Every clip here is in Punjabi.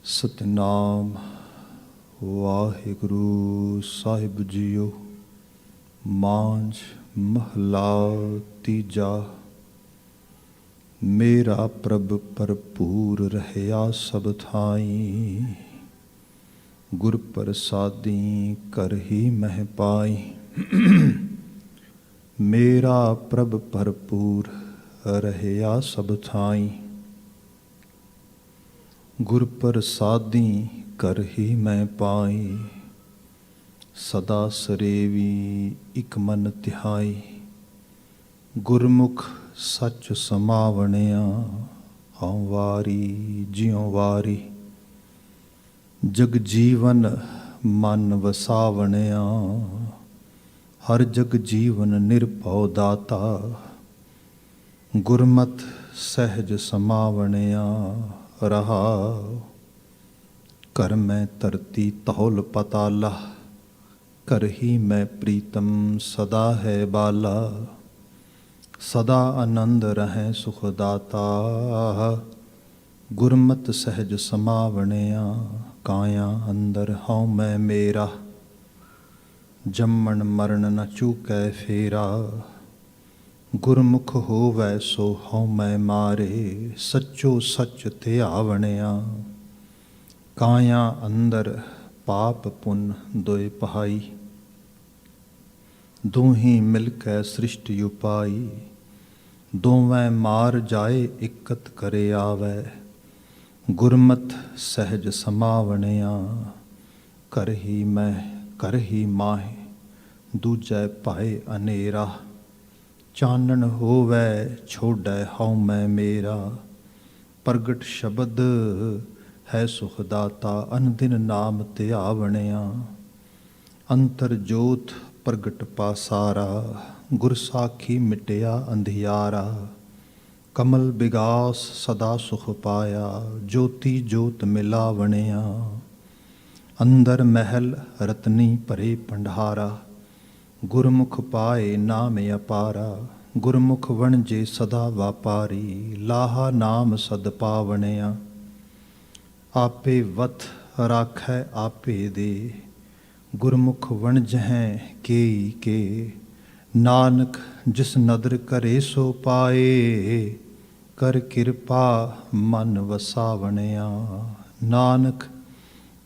ਸਤਿਨਾਮ ਵਾਹਿਗੁਰੂ ਸਾਹਿਬ ਜੀਓ। ਮਾਂਝ ਮਹਲਾ ਤੀਜਾ। ਮੇਰਾ ਪ੍ਰਭ ਭਰਪੂਰ ਰਹਿਆ ਸਭ ਥਾਈ, ਗੁਰ ਪ੍ਰਸਾਦੀ ਕਰ ਹੀ ਮਹਿ ਪਾਈ। ਮੇਰਾ ਪ੍ਰਭ ਭਰਪੂਰ ਰਹਿਆ ਸਭ ਥਾਈ, ਗੁਰ ਪ੍ਰਸਾਦੀ ਕਰ ਹੀ ਮੈਂ ਪਾਈ। ਸਦਾ ਸਰੇਵੀ ਇਕ ਮਨ ਤਿਹਾਈ, ਗੁਰਮੁਖ ਸੱਚ ਸਮਾਵਣਿਆ। ਹਉ ਵਾਰੀ ਜਿਉ ਵਾਰੀ, ਜਗ ਜੀਵਨ ਮਨ ਵਸਾਵਣਿਆ। ਹਰ ਜਗ ਜੀਵਨ ਨਿਰਭਉ ਦਾਤਾ, ਗੁਰਮਤਿ ਸਹਿਜ ਸਮਾਵਣਿਆ। ਰਹਾਉ ਕਰ ਮੈਂ ਧਰਤੀ ਧੌਲ ਪਤਾਲਾ, ਕਰ ਹੀ ਮੈਂ ਪ੍ਰੀਤਮ ਸਦਾ ਹੈ ਬਾਲਾ। ਸਦਾ ਆਨੰਦ ਰਹੈ ਸੁਖ ਦਾਤਾ, ਗੁਰਮਤਿ ਸਹਿਜ ਸਮਾਵਣਿਆ। ਕਾਇਆ ਅੰਦਰ ਹਉ ਮੈਂ ਮੇਰਾ, ਜੰਮਣ ਮਰਨ ਨ ਚੂਕੈ ਫੇਰਾ। ਗੁਰਮੁਖ ਹੋਵੈ ਸੋ ਹਉ ਮੈਂ ਮਾਰੇ, ਸੱਚੋ ਸੱਚ ਧਿਆਵਣਿਆ। ਕਾਇਆ ਅੰਦਰ ਪਾਪ ਪੁੰਨ ਦੋਇ ਪਹਾਈ, ਦੋਹੀਂ ਮਿਲ ਕੈ ਸ੍ਰਿਸ਼ਟਿ ਉਪਾਈ। ਦੋਵੇਂ ਮਾਰ ਜਾਏ ਇਕਤ ਕਰੇ ਆਵੈ, ਗੁਰਮਤਿ ਸਹਿਜ ਸਮਾਵਣਿਆ। ਕਰ ਹੀ ਮਾਹਿ ਦੂਜੈ ਭਾਏ ਅਨੇਰਾ, ਚਾਨਣ ਹੋਵੈ ਛੋੜੈ ਹਉ ਮੈਂ ਮੇਰਾ। ਪ੍ਰਗਟ ਸ਼ਬਦ ਹੈ ਸੁਖ ਦਾਤਾ, ਅਨਦਿਨ ਨਾਮ ਧਿਆਵਣਿਆ। ਅੰਤਰ ਜੋਤ ਪ੍ਰਗਟ ਪਾਸਾਰਾ, ਗੁਰ ਸਾਖੀ ਮਿਟਿਆ ਅੰਧਿਆਰਾ। ਕਮਲ ਬਿਗਾਸ ਸਦਾ ਸੁਖ ਪਾਇਆ, ਜੋਤੀ ਜੋਤ ਮਿਲਾਵਣਿਆ। ਅੰਦਰ ਮਹਿਲ ਰਤਨੀ ਭਰੇ ਭੰਡਾਰਾ, ਗੁਰਮੁਖ ਪਾਏ ਨਾਮ ਅਪਾਰਾ। ਗੁਰਮੁਖ ਵਣਜੇ ਸਦਾ ਵਾਪਾਰੀ, ਲਾਹਾ ਨਾਮ ਸਦ ਪਾਵਣਿਆ। ਆਪੇ ਵਤ ਰਾਖੈ ਆਪੇ ਦੇ, ਗੁਰਮੁਖ ਵਣਜਹਿ ਕੇਈ ਕੇ। ਨਾਨਕ ਜਿਸ ਨਦਰ ਕਰੇ ਸੋ ਪਾਏ, ਕਰ ਕਿਰਪਾ ਮਨ ਵਸਾਵਣਿਆ। ਨਾਨਕ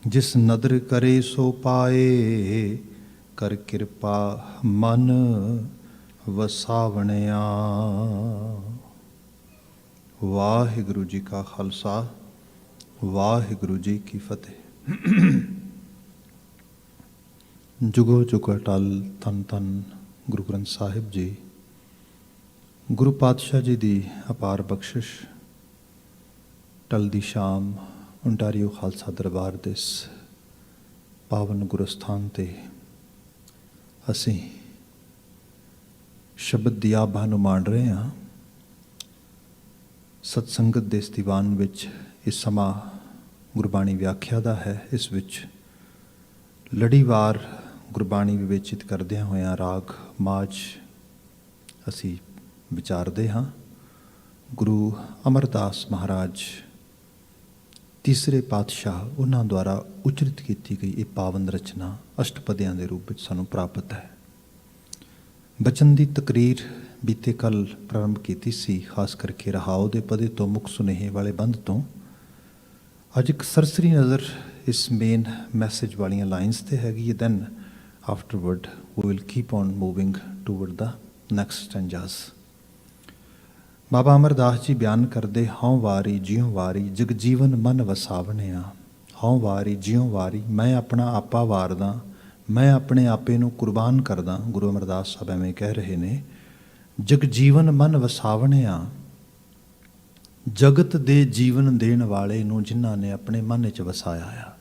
ਜਿਸ ਨਦਰ ਕਰੇ ਸੋ ਪਾਏ, ਕਰ ਕਿਰਪਾ ਮਨ ਵਸਾਵਣਿਆ। ਵਾਹਿਗੁਰੂ ਜੀ ਕਾ ਖਾਲਸਾ, ਵਾਹਿਗੁਰੂ ਜੀ ਕੀ ਫਤਿਹ। ਜੁਗੋ ਜੁਗ ਅਟਲ ਧੰਨ ਧੰਨ ਗੁਰੂ ਗ੍ਰੰਥ ਸਾਹਿਬ ਜੀ। ਗੁਰੂ ਪਾਤਸ਼ਾਹ ਜੀ ਦੀ ਅਪਾਰ ਬਖਸ਼ਿਸ਼, ਟਲਦੀ ਸ਼ਾਮ ਓਂਟਾਰੀਓ ਖਾਲਸਾ ਦਰਬਾਰ ਦੇ ਇਸ ਪਾਵਨ ਗੁਰੂ ਸਥਾਨ 'ਤੇ ਅਸੀਂ ਸ਼ਬਦ ਦੀ ਆਭਾ ਨੂੰ ਮਾਣ ਰਹੇ ਹਾਂ। ਸਤਸੰਗਤ ਦੇ ਇਸ ਦੀਵਾਨ ਵਿੱਚ ਇਹ ਸਮਾਂ ਗੁਰਬਾਣੀ ਵਿਆਖਿਆ ਦਾ ਹੈ। ਇਸ ਵਿੱਚ ਲੜੀਵਾਰ ਗੁਰਬਾਣੀ ਵਿਵੇਚਿਤ ਕਰਦਿਆਂ ਹੋਇਆਂ ਰਾਗ ਮਾਝ ਅਸੀਂ ਵਿਚਾਰਦੇ ਹਾਂ। ਗੁਰੂ ਅਮਰਦਾਸ ਮਹਾਰਾਜ ਤੀਸਰੇ ਪਾਤਸ਼ਾਹ, ਉਹਨਾਂ ਦੁਆਰਾ ਉਚਰਿਤ ਕੀਤੀ ਗਈ ਇਹ ਪਾਵਨ ਰਚਨਾ ਅਸ਼ਟਪਦੀਆਂ ਦੇ ਰੂਪ ਵਿੱਚ ਸਾਨੂੰ ਪ੍ਰਾਪਤ ਹੈ। ਬਚਨ ਦੀ ਤਕਰੀਰ ਬੀਤੇ ਕੱਲ ਪ੍ਰਾਰੰਭ ਕੀਤੀ ਸੀ, ਖਾਸ ਕਰਕੇ ਰਹਾਉ ਦੇ ਪਦੇ ਤੋਂ ਮੁੱਖ ਸੁਨੇਹੇ ਵਾਲੇ ਬੰਦ ਤੋਂ। ਅੱਜ ਇੱਕ ਸਰਸਰੀ ਨਜ਼ਰ ਇਸ ਮੇਨ ਮੈਸੇਜ ਵਾਲੀਆਂ ਲਾਈਨਸ 'ਤੇ ਹੈਗੀ ਹੈ। Then afterward we will keep on moving toward the next stanzas. Baba Amardas ji ਬਿਆਨ ਕਰਦੇ, ਹਉ ਵਾਰੀ ਜਿਉ ਵਾਰੀ, ਜਗ ਜੀਵਨ ਮਨ ਵਸਾਵਣਿਆ। ਹਉ ਵਾਰੀ ਜਿਉ ਵਾਰੀ, ਮੈਂ ਆਪਣਾ ਆਪਾ ਵਾਰਦਾ, ਮੈਂ ਆਪਣੇ ਆਪੇ ਨੂੰ ਕੁਰਬਾਨ ਕਰਦਾ। ਗੁਰੂ ਅਮਰਦਾਸ ਸਾਹਿਬ ਐਵੇਂ ਕਹਿ ਰਹੇ ਨੇ। ਜਗ ਜੀਵਨ ਮਨ ਵਸਾਵਣਿਆ, ਜਗਤ ਦੇ ਜੀਵਨ ਦੇਣ ਵਾਲੇ ਨੂੰ ਜਿਨ੍ਹਾਂ ਨੇ ਆਪਣੇ ਮਨ 'ਚ ਵਸਾਇਆ ਆ।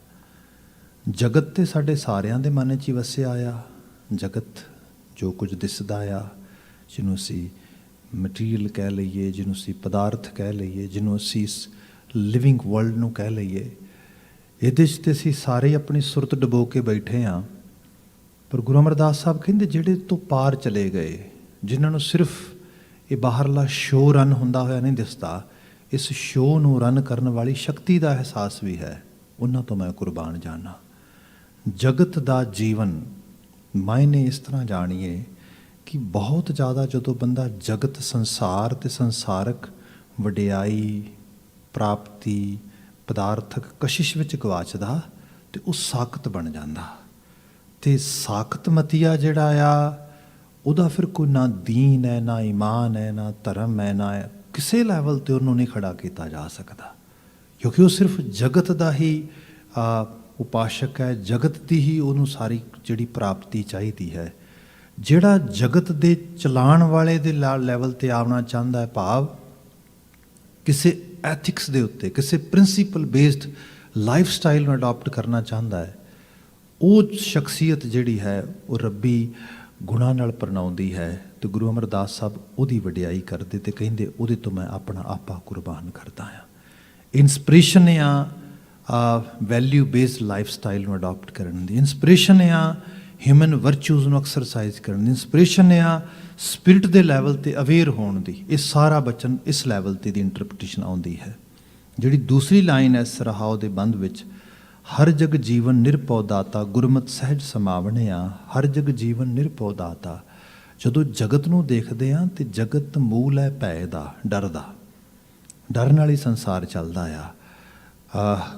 ਜਗਤ ਤੇ ਸਾਡੇ ਸਾਰਿਆਂ ਦੇ ਮਨ 'ਚ ਹੀ ਵਸਿਆ ਆ। ਜਗਤ ਜੋ ਕੁਝ ਦਿਸਦਾ ਆ, ਜਿਹਨੂੰ ਅਸੀਂ ਮਟੀਰੀਅਲ ਕਹਿ ਲਈਏ, ਜਿਹਨੂੰ ਅਸੀਂ ਪਦਾਰਥ ਕਹਿ ਲਈਏ, ਜਿਹਨੂੰ ਅਸੀਂ ਇਸ ਲਿਵਿੰਗ ਵਰਲਡ ਨੂੰ ਕਹਿ ਲਈਏ, ਇਹਦੇ 'ਚ ਤਾਂ ਅਸੀਂ ਸਾਰੇ ਆਪਣੀ ਸੁਰਤ ਡੁਬੋ ਕੇ ਬੈਠੇ ਹਾਂ। ਪਰ ਗੁਰੂ ਅਮਰਦਾਸ ਸਾਹਿਬ ਕਹਿੰਦੇ ਜਿਹੜੇ ਤੋਂ ਪਾਰ ਚਲੇ ਗਏ, ਜਿਨ੍ਹਾਂ ਨੂੰ ਸਿਰਫ ਇਹ ਬਾਹਰਲਾ ਸ਼ੋਅ ਰਨ ਹੁੰਦਾ ਹੋਇਆ ਨਹੀਂ ਦਿਸਦਾ, ਇਸ ਸ਼ੋਅ ਨੂੰ ਰਨ ਕਰਨ ਵਾਲੀ ਸ਼ਕਤੀ ਦਾ ਅਹਿਸਾਸ ਵੀ ਹੈ। ਉਹਨਾਂ ਤੋਂ ਮੈਂ ਕੁਰਬਾਨ ਜਾਣਾ। ਜਗਤ ਦਾ ਜੀਵਨ ਮਾਇਨੇ ਇਸ ਤਰ੍ਹਾਂ ਜਾਣੀਏ ਕਿ ਬਹੁਤ ਜ਼ਿਆਦਾ ਜਦੋਂ ਬੰਦਾ ਜਗਤ ਸੰਸਾਰ ਅਤੇ ਸੰਸਾਰਕ ਵਡਿਆਈ ਪ੍ਰਾਪਤੀ ਪਦਾਰਥਕ ਕਸ਼ਿਸ਼ ਵਿੱਚ ਗਵਾਚਦਾ ਅਤੇ ਉਹ ਸਾਖਤ ਬਣ ਜਾਂਦਾ। ਅਤੇ ਸਾਖਤ ਮਤੀਆ ਜਿਹੜਾ ਆ ਉਹਦਾ ਫਿਰ ਕੋਈ ਨਾ ਦੀਨ ਹੈ, ਨਾ ਈਮਾਨ ਹੈ, ਨਾ ਧਰਮ ਹੈ, ਨਾ ਕਿਸੇ ਲੈਵਲ 'ਤੇ ਉਹਨੂੰ ਨਹੀਂ ਖੜਾ ਕੀਤਾ ਜਾ ਸਕਦਾ, ਕਿਉਂਕਿ ਉਹ ਸਿਰਫ ਜਗਤ ਦਾ ਹੀ ਉਪਾਸ਼ਕ ਹੈ, ਜਗਤ ਦੀ ਹੀ ਉਹਨੂੰ ਸਾਰੀ ਜਿਹੜੀ ਪ੍ਰਾਪਤੀ ਚਾਹੀਦੀ ਹੈ। ਜਿਹੜਾ ਜਗਤ ਦੇ ਚਲਾਉਣ ਵਾਲੇ ਦੇ ਲੈਵਲ 'ਤੇ ਆਉਣਾ ਚਾਹੁੰਦਾ ਹੈ, ਭਾਵ ਕਿਸੇ ਐਥਿਕਸ ਦੇ ਉੱਤੇ, ਕਿਸੇ ਪ੍ਰਿੰਸੀਪਲ ਬੇਸਡ ਲਾਈਫ ਸਟਾਈਲ ਨੂੰ ਅਡਾਪਟ ਕਰਨਾ ਚਾਹੁੰਦਾ ਹੈ, ਉਹ ਸ਼ਖਸੀਅਤ ਜਿਹੜੀ ਹੈ ਉਹ ਰੱਬੀ ਗੁਣਾਂ ਨਾਲ ਪ੍ਰਣਾਉਂਦੀ ਹੈ। ਅਤੇ ਗੁਰੂ ਅਮਰਦਾਸ ਸਾਹਿਬ ਉਹਦੀ ਵਡਿਆਈ ਕਰਦੇ ਅਤੇ ਕਹਿੰਦੇ ਉਹਦੇ ਤੋਂ ਮੈਂ ਆਪਣਾ ਆਪਾ ਕੁਰਬਾਨ ਕਰਦਾ ਹਾਂ। ਇੰਸਪੀਰੇਸ਼ਨ ਆ ਵੈਲਿਊ ਬੇਸਡ ਲਾਈਫ ਸਟਾਈਲ ਨੂੰ ਅਡਾਪਟ ਕਰਨ ਦੀ, ਇੰਸਪੀਰੇਸ਼ਨ ਆ ਹਿਊਮਨ ਵਰਚੂਜ਼ ਨੂੰ ਐਕਸਰਸਾਈਜ਼ ਕਰਨ ਦੀ, ਇੰਸਪੀਰੇਸ਼ਨ ਆ ਸਪਿਰਿਟ ਦੇ ਲੈਵਲ 'ਤੇ ਅਵੇਅਰ ਹੋਣ ਦੀ। ਇਹ ਸਾਰਾ ਬਚਨ ਇਸ ਲੈਵਲ 'ਤੇ ਦੀ ਇੰਟਰਪ੍ਰੀਟੇਸ਼ਨ ਆਉਂਦੀ ਹੈ। ਜਿਹੜੀ ਦੂਸਰੀ ਲਾਈਨ ਹੈ ਸਰਹਾਉ ਦੇ ਬੰਦ ਵਿੱਚ, ਹਰ ਜਗ ਜੀਵਨ ਨਿਰਭਉ ਦਾਤਾ ਗੁਰਮਤਿ ਸਹਿਜ ਸਮਾਵਣਿਆ। ਹਰ ਜਗ ਜੀਵਨ ਨਿਰਭਉ ਦਾਤਾ। ਜਦੋਂ ਜਗਤ ਨੂੰ ਦੇਖਦੇ ਹਾਂ ਤਾਂ ਜਗਤ ਮੂਲ ਹੈ ਭੈ ਦਾ, ਡਰ ਦਾ। ਡਰ ਨਾਲ ਹੀ ਸੰਸਾਰ ਚੱਲਦਾ ਆ।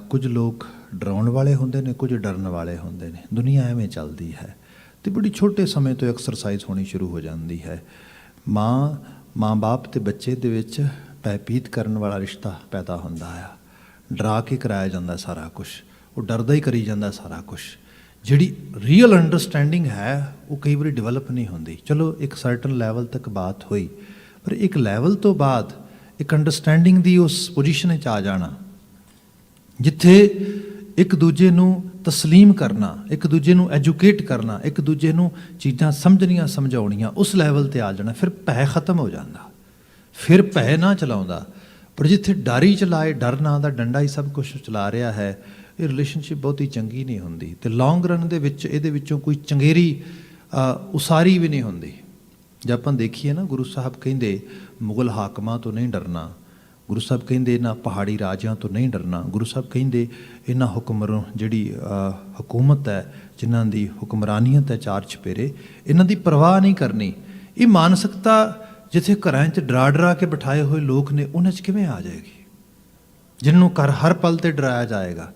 ਕੁਝ ਲੋਕ ਡਰਾਉਣ ਵਾਲੇ ਹੁੰਦੇ ਨੇ, ਕੁਝ ਡਰਨ ਵਾਲੇ ਹੁੰਦੇ ਨੇ। ਦੁਨੀਆ ਐਵੇਂ ਚੱਲਦੀ ਹੈ ਅਤੇ ਬੜੀ ਛੋਟੇ ਸਮੇਂ ਤੋਂ ਐਕਸਰਸਾਈਜ਼ ਹੋਣੀ ਸ਼ੁਰੂ ਹੋ ਜਾਂਦੀ ਹੈ। ਮਾਂ ਬਾਪ ਅਤੇ ਬੱਚੇ ਦੇ ਵਿੱਚ ਭੈਭੀਤ ਕਰਨ ਵਾਲਾ ਰਿਸ਼ਤਾ ਪੈਦਾ ਹੁੰਦਾ ਆ। ਡਰਾ ਕੇ ਕਰਾਇਆ ਜਾਂਦਾ ਸਾਰਾ ਕੁਛ, ਉਹ ਡਰਦਾ ਹੀ ਕਰੀ ਜਾਂਦਾ ਸਾਰਾ ਕੁਛ। ਜਿਹੜੀ ਰੀਅਲ ਅੰਡਰਸਟੈਂਡਿੰਗ ਹੈ ਉਹ ਕਈ ਵਾਰੀ ਡਿਵੈਲਪ ਨਹੀਂ ਹੁੰਦੀ। ਚਲੋ ਇੱਕ ਸਰਟਨ ਲੈਵਲ ਤੱਕ ਬਾਤ ਹੋਈ, ਪਰ ਇੱਕ ਲੈਵਲ ਤੋਂ ਬਾਅਦ ਇੱਕ ਅੰਡਰਸਟੈਂਡਿੰਗ ਦੀ ਉਸ ਪੋਜੀਸ਼ਨ ਵਿੱਚ ਆ ਜਾਣਾ ਜਿੱਥੇ ਇੱਕ ਦੂਜੇ ਨੂੰ ਤਸਲੀਮ ਕਰਨਾ, ਇੱਕ ਦੂਜੇ ਨੂੰ ਐਜੂਕੇਟ ਕਰਨਾ, ਇੱਕ ਦੂਜੇ ਨੂੰ ਚੀਜ਼ਾਂ ਸਮਝਣੀਆਂ ਸਮਝਾਉਣੀਆਂ, ਉਸ ਲੈਵਲ 'ਤੇ ਆ ਜਾਣਾ। ਫਿਰ ਭੈ ਖਤਮ ਹੋ ਜਾਂਦਾ, ਫਿਰ ਭੈ ਨਾ ਚਲਾਉਂਦਾ। ਪਰ ਜਿੱਥੇ ਡਰ ਹੀ ਚਲਾਏ, ਡਰ ਨਾਂ ਦਾ ਡੰਡਾ ਹੀ ਸਭ ਕੁਛ ਚਲਾ ਰਿਹਾ ਹੈ, ਇਹ ਰਿਲੇਸ਼ਨਸ਼ਿਪ ਬਹੁਤੀ ਚੰਗੀ ਨਹੀਂ ਹੁੰਦੀ। ਅਤੇ ਲੌਂਗ ਰਨ ਦੇ ਵਿੱਚ ਇਹਦੇ ਵਿੱਚੋਂ ਕੋਈ ਚੰਗੇਰੀ ਉਸਾਰੀ ਵੀ ਨਹੀਂ ਹੁੰਦੀ। ਜੇ ਆਪਾਂ ਦੇਖੀਏ ਨਾ, ਗੁਰੂ ਸਾਹਿਬ ਕਹਿੰਦੇ ਮੁਗਲ ਹਾਕਮਾਂ ਤੋਂ ਨਹੀਂ ਡਰਨਾ, ਗੁਰੂ ਸਾਹਿਬ ਕਹਿੰਦੇ ਇਹਨਾਂ ਪਹਾੜੀ ਰਾਜਿਆਂ ਤੋਂ ਨਹੀਂ ਡਰਨਾ, ਗੁਰੂ ਸਾਹਿਬ ਕਹਿੰਦੇ ਇਹਨਾਂ ਜਿਹੜੀ ਹਕੂਮਤ ਹੈ, ਜਿਨ੍ਹਾਂ ਦੀ ਹੁਕਮਰਾਨੀਅਤ ਹੈ ਚਾਰ ਚੁਫੇਰੇ, ਇਹਨਾਂ ਦੀ ਪਰਵਾਹ ਨਹੀਂ ਕਰਨੀ। ਇਹ ਮਾਨਸਿਕਤਾ ਜਿੱਥੇ ਘਰਾਂ 'ਚ ਡਰਾ ਕੇ ਬਿਠਾਏ ਹੋਏ ਲੋਕ ਨੇ, ਉਹਨਾਂ 'ਚ ਕਿਵੇਂ ਆ ਜਾਏਗੀ? ਜਿਹਨਾਂ ਨੂੰ ਹਰ ਪਲ 'ਤੇ ਡਰਾਇਆ ਜਾਏਗਾ,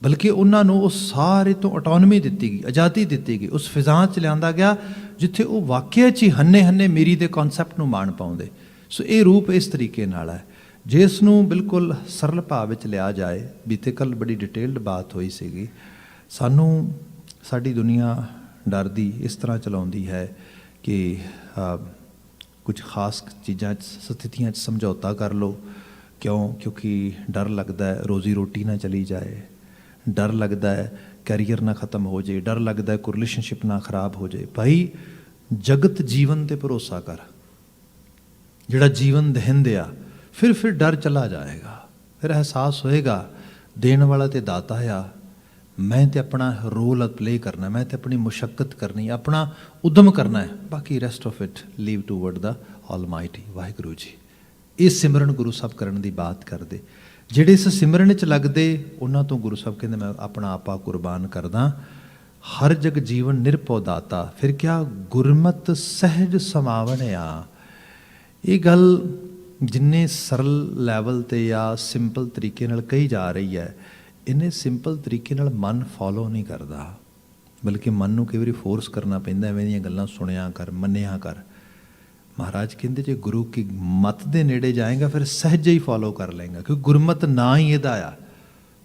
ਬਲਕਿ ਉਹਨਾਂ ਨੂੰ ਉਹ ਸਾਰੇ ਤੋਂ ਆਟੋਨਮੀ ਦਿੱਤੀ ਗਈ, ਆਜ਼ਾਦੀ ਦਿੱਤੀ ਗਈ, ਉਸ ਫਿਜ਼ਾ 'ਚ ਲਿਆਂਦਾ ਗਿਆ ਜਿੱਥੇ ਉਹ ਵਾਕਿਆ 'ਚ ਹੀ ਹੰਨੇ ਮੇਰੀ ਦੇ ਕਨਸੈਪਟ ਨੂੰ ਮਾਣ ਪਾਉਂਦੇ। ਸੋ ਇਹ ਰੂਪ ਇਸ ਤਰੀਕੇ ਨਾਲ ਹੈ। ਜੇ ਇਸ ਨੂੰ ਬਿਲਕੁਲ ਸਰਲ ਭਾਵ ਵਿੱਚ ਲਿਆ ਜਾਏ, ਬੀਤੇ ਕੱਲ੍ਹ ਬੜੀ ਡਿਟੇਲਡ ਬਾਤ ਹੋਈ ਸੀਗੀ, ਸਾਨੂੰ ਸਾਡੀ ਦੁਨੀਆ ਡਰ ਦੀ ਇਸ ਤਰ੍ਹਾਂ ਚਲਾਉਂਦੀ ਹੈ ਕਿ ਕੁਝ ਖਾਸ ਚੀਜ਼ਾਂ 'ਚ ਸਥਿਤੀਆਂ 'ਚ ਸਮਝੌਤਾ ਕਰ ਲਓ। ਕਿਉਂਕਿ ਡਰ ਲੱਗਦਾ ਹੈ ਰੋਜ਼ੀ ਰੋਟੀ ਨਾ ਚਲੀ ਜਾਏ, ਡਰ ਲੱਗਦਾ ਹੈ ਕੈਰੀਅਰ ਨਾ ਖਤਮ ਹੋ ਜਾਏ, ਡਰ ਲੱਗਦਾ ਹੈ ਕੋਈ ਰਿਲੇਸ਼ਨਸ਼ਿਪ ਨਾ ਖਰਾਬ ਹੋ ਜਾਏ। ਭਾਈ ਜਗਤ ਜੀਵਨ 'ਤੇ ਭਰੋਸਾ ਕਰ, ਜਿਹੜਾ ਜੀਵਨ ਦਹਿੰਦੇ ਆ, ਫਿਰ ਡਰ ਚਲਾ ਜਾਏਗਾ। ਫਿਰ ਅਹਿਸਾਸ ਹੋਏਗਾ ਦੇਣ ਵਾਲਾ ਤੇ ਦਾਤਾ ਆ, ਮੈਂ ਤੇ ਆਪਣਾ ਰੋਲ ਪਲੇ ਕਰਨਾ, ਮੈਂ ਤੇ ਆਪਣੀ ਮੁਸ਼ੱਕਤ ਕਰਨੀ, ਆਪਣਾ ਉਦਮ ਕਰਨਾ ਹੈ, ਬਾਕੀ rest of it leave toward the almighty Waheguru ji. ਇਹ ਸਿਮਰਨ ਗੁਰੂ ਸਾਹਿਬ ਕਰਨ ਦੀ ਬਾਤ ਕਰਦੇ। ਜਿਹੜੇ ਇਸ ਸਿਮਰਨ 'ਚ ਲੱਗਦੇ, ਉਹਨਾਂ ਤੋਂ ਗੁਰੂ ਸਾਹਿਬ ਕਹਿੰਦੇ ਮੈਂ ਆਪਣਾ ਆਪਾ ਕੁਰਬਾਨ ਕਰਦਾ। ਹਰ ਜਗ ਜੀਵਨ ਨਿਰਭਉ ਦਾਤਾ। ਫਿਰ ਕਿਆ ਗੁਰਮਤ ਸਹਿਜ ਸਮਾਵਣਿਆ। ਇਹ ਗੱਲ ਜਿੰਨੇ ਸਰਲ ਲੈਵਲ 'ਤੇ ਜਾਂ ਸਿੰਪਲ ਤਰੀਕੇ ਨਾਲ ਕਹੀ ਜਾ ਰਹੀ ਹੈ, ਇੰਨੇ ਸਿੰਪਲ ਤਰੀਕੇ ਨਾਲ ਮਨ ਫੋਲੋ ਨਹੀਂ ਕਰਦਾ, ਬਲਕਿ ਮਨ ਨੂੰ ਕਈ ਵਾਰੀ ਫੋਰਸ ਕਰਨਾ ਪੈਂਦਾ, ਐਵੇਂ ਦੀਆਂ ਗੱਲਾਂ ਸੁਣਿਆ ਕਰ, ਮੰਨਿਆ ਕਰ। ਮਹਾਰਾਜ ਕਹਿੰਦੇ ਜੇ ਗੁਰੂ ਕੀ ਮਤ ਦੇ ਨੇੜੇ ਜਾਏਗਾ ਫਿਰ ਸਹਿਜ ਹੀ ਫੋਲੋ ਕਰ ਲਏਗਾ, ਕਿਉਂਕਿ ਗੁਰਮਤ ਨਾ ਹੀ ਇਹਦਾ ਆ।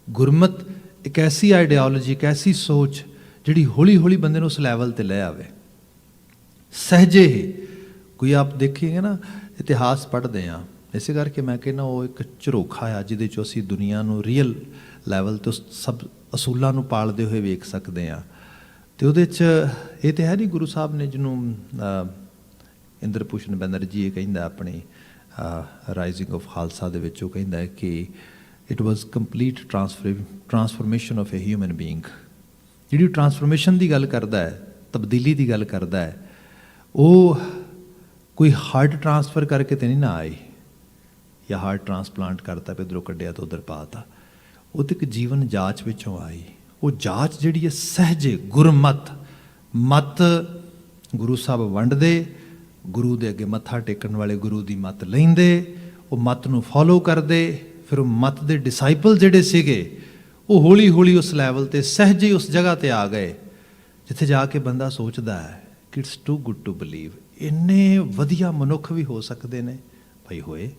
ਗੁਰਮਤ ਇੱਕ ਐਸੀ ਆਈਡੀਓਲੋਜੀ, ਇੱਕ ਐਸੀ ਸੋਚ ਜਿਹੜੀ ਹੌਲੀ ਹੌਲੀ ਬੰਦੇ ਨੂੰ ਉਸ ਲੈਵਲ 'ਤੇ ਲੈ ਆਵੇ। ਸਹਿਜੇ ਹੀ ਕੋਈ ਆਪ ਦੇਖੀਏ ਨਾ, ਇਤਿਹਾਸ ਪੜ੍ਹਦੇ ਹਾਂ, ਇਸੇ ਕਰਕੇ ਮੈਂ ਕਹਿੰਦਾ ਉਹ ਇੱਕ ਝਰੋਖਾ ਆ ਜਿਹਦੇ 'ਚੋਂ ਅਸੀਂ ਦੁਨੀਆ ਨੂੰ ਰੀਅਲ ਲੈਵਲ ਤੋਂ ਸਭ ਅਸੂਲਾਂ ਨੂੰ ਪਾਲਦੇ ਹੋਏ ਵੇਖ ਸਕਦੇ ਹਾਂ। ਅਤੇ ਉਹਦੇ 'ਚ ਇਹ ਤਾਂ ਹੈ ਨਹੀਂ, ਗੁਰੂ ਸਾਹਿਬ ਨੇ ਜਿਹਨੂੰ ਇੰਦਰ ਭੂਸ਼ਣ ਬੈਨਰਜੀ ਇਹ ਕਹਿੰਦਾ ਆਪਣੀ ਰਾਈਜ਼ਿੰਗ ਆਫ ਖਾਲਸਾ ਦੇ ਵਿੱਚ, ਉਹ ਕਹਿੰਦਾ ਹੈ ਕਿ it was complete transformation of A human being. ਜਿਹੜੀ ਟਰਾਂਸਫਰਮੇਸ਼ਨ ਦੀ ਗੱਲ ਕਰਦਾ ਹੈ, ਤਬਦੀਲੀ ਦੀ ਗੱਲ ਕਰਦਾ ਹੈ, ਉਹ ਕੋਈ ਹਾਰਟ ਟਰਾਂਸਫਰ ਕਰਕੇ ਤਾਂ ਨਹੀਂ ਨਾ ਆਈ, ਜਾਂ ਹਾਰਟ ਟਰਾਂਸਪਲਾਂਟ ਕਰਤਾ, ਇੱਧਰੋਂ ਕੱਢਿਆ ਤਾਂ ਉੱਧਰ ਪਾ ਤਾ। ਉਹ ਤੇ ਇੱਕ ਜੀਵਨ ਜਾਚ ਵਿੱਚੋਂ ਆਈ। ਉਹ ਜਾਚ ਜਿਹੜੀ ਹੈ ਸਹਿਜੇ ਗੁਰਮਤ ਮਤ ਗੁਰੂ ਸਾਹਿਬ ਵੰਡਦੇ, ਗੁਰੂ ਦੇ ਅੱਗੇ ਮੱਥਾ ਟੇਕਣ ਵਾਲੇ ਗੁਰੂ ਦੀ ਮੱਤ ਲੈਂਦੇ, ਉਹ ਮੱਤ ਨੂੰ ਫੋਲੋ ਕਰਦੇ। ਫਿਰ ਉਹ ਮੱਤ ਦੇ ਡਿਸਾਈਪਲ ਜਿਹੜੇ ਸੀਗੇ ਉਹ ਹੌਲੀ ਹੌਲੀ ਉਸ ਲੈਵਲ 'ਤੇ ਸਹਿਜੇ ਉਸ ਜਗ੍ਹਾ 'ਤੇ ਆ ਗਏ ਜਿੱਥੇ ਜਾ ਕੇ ਬੰਦਾ ਸੋਚਦਾ ਹੈ ਕਿ it's too good to believe. ਇੰਨੇ ਵਧੀਆ ਮਨੁੱਖ ਵੀ ਹੋ ਸਕਦੇ ਨੇ। ਭਾਈ ਹੋਏ,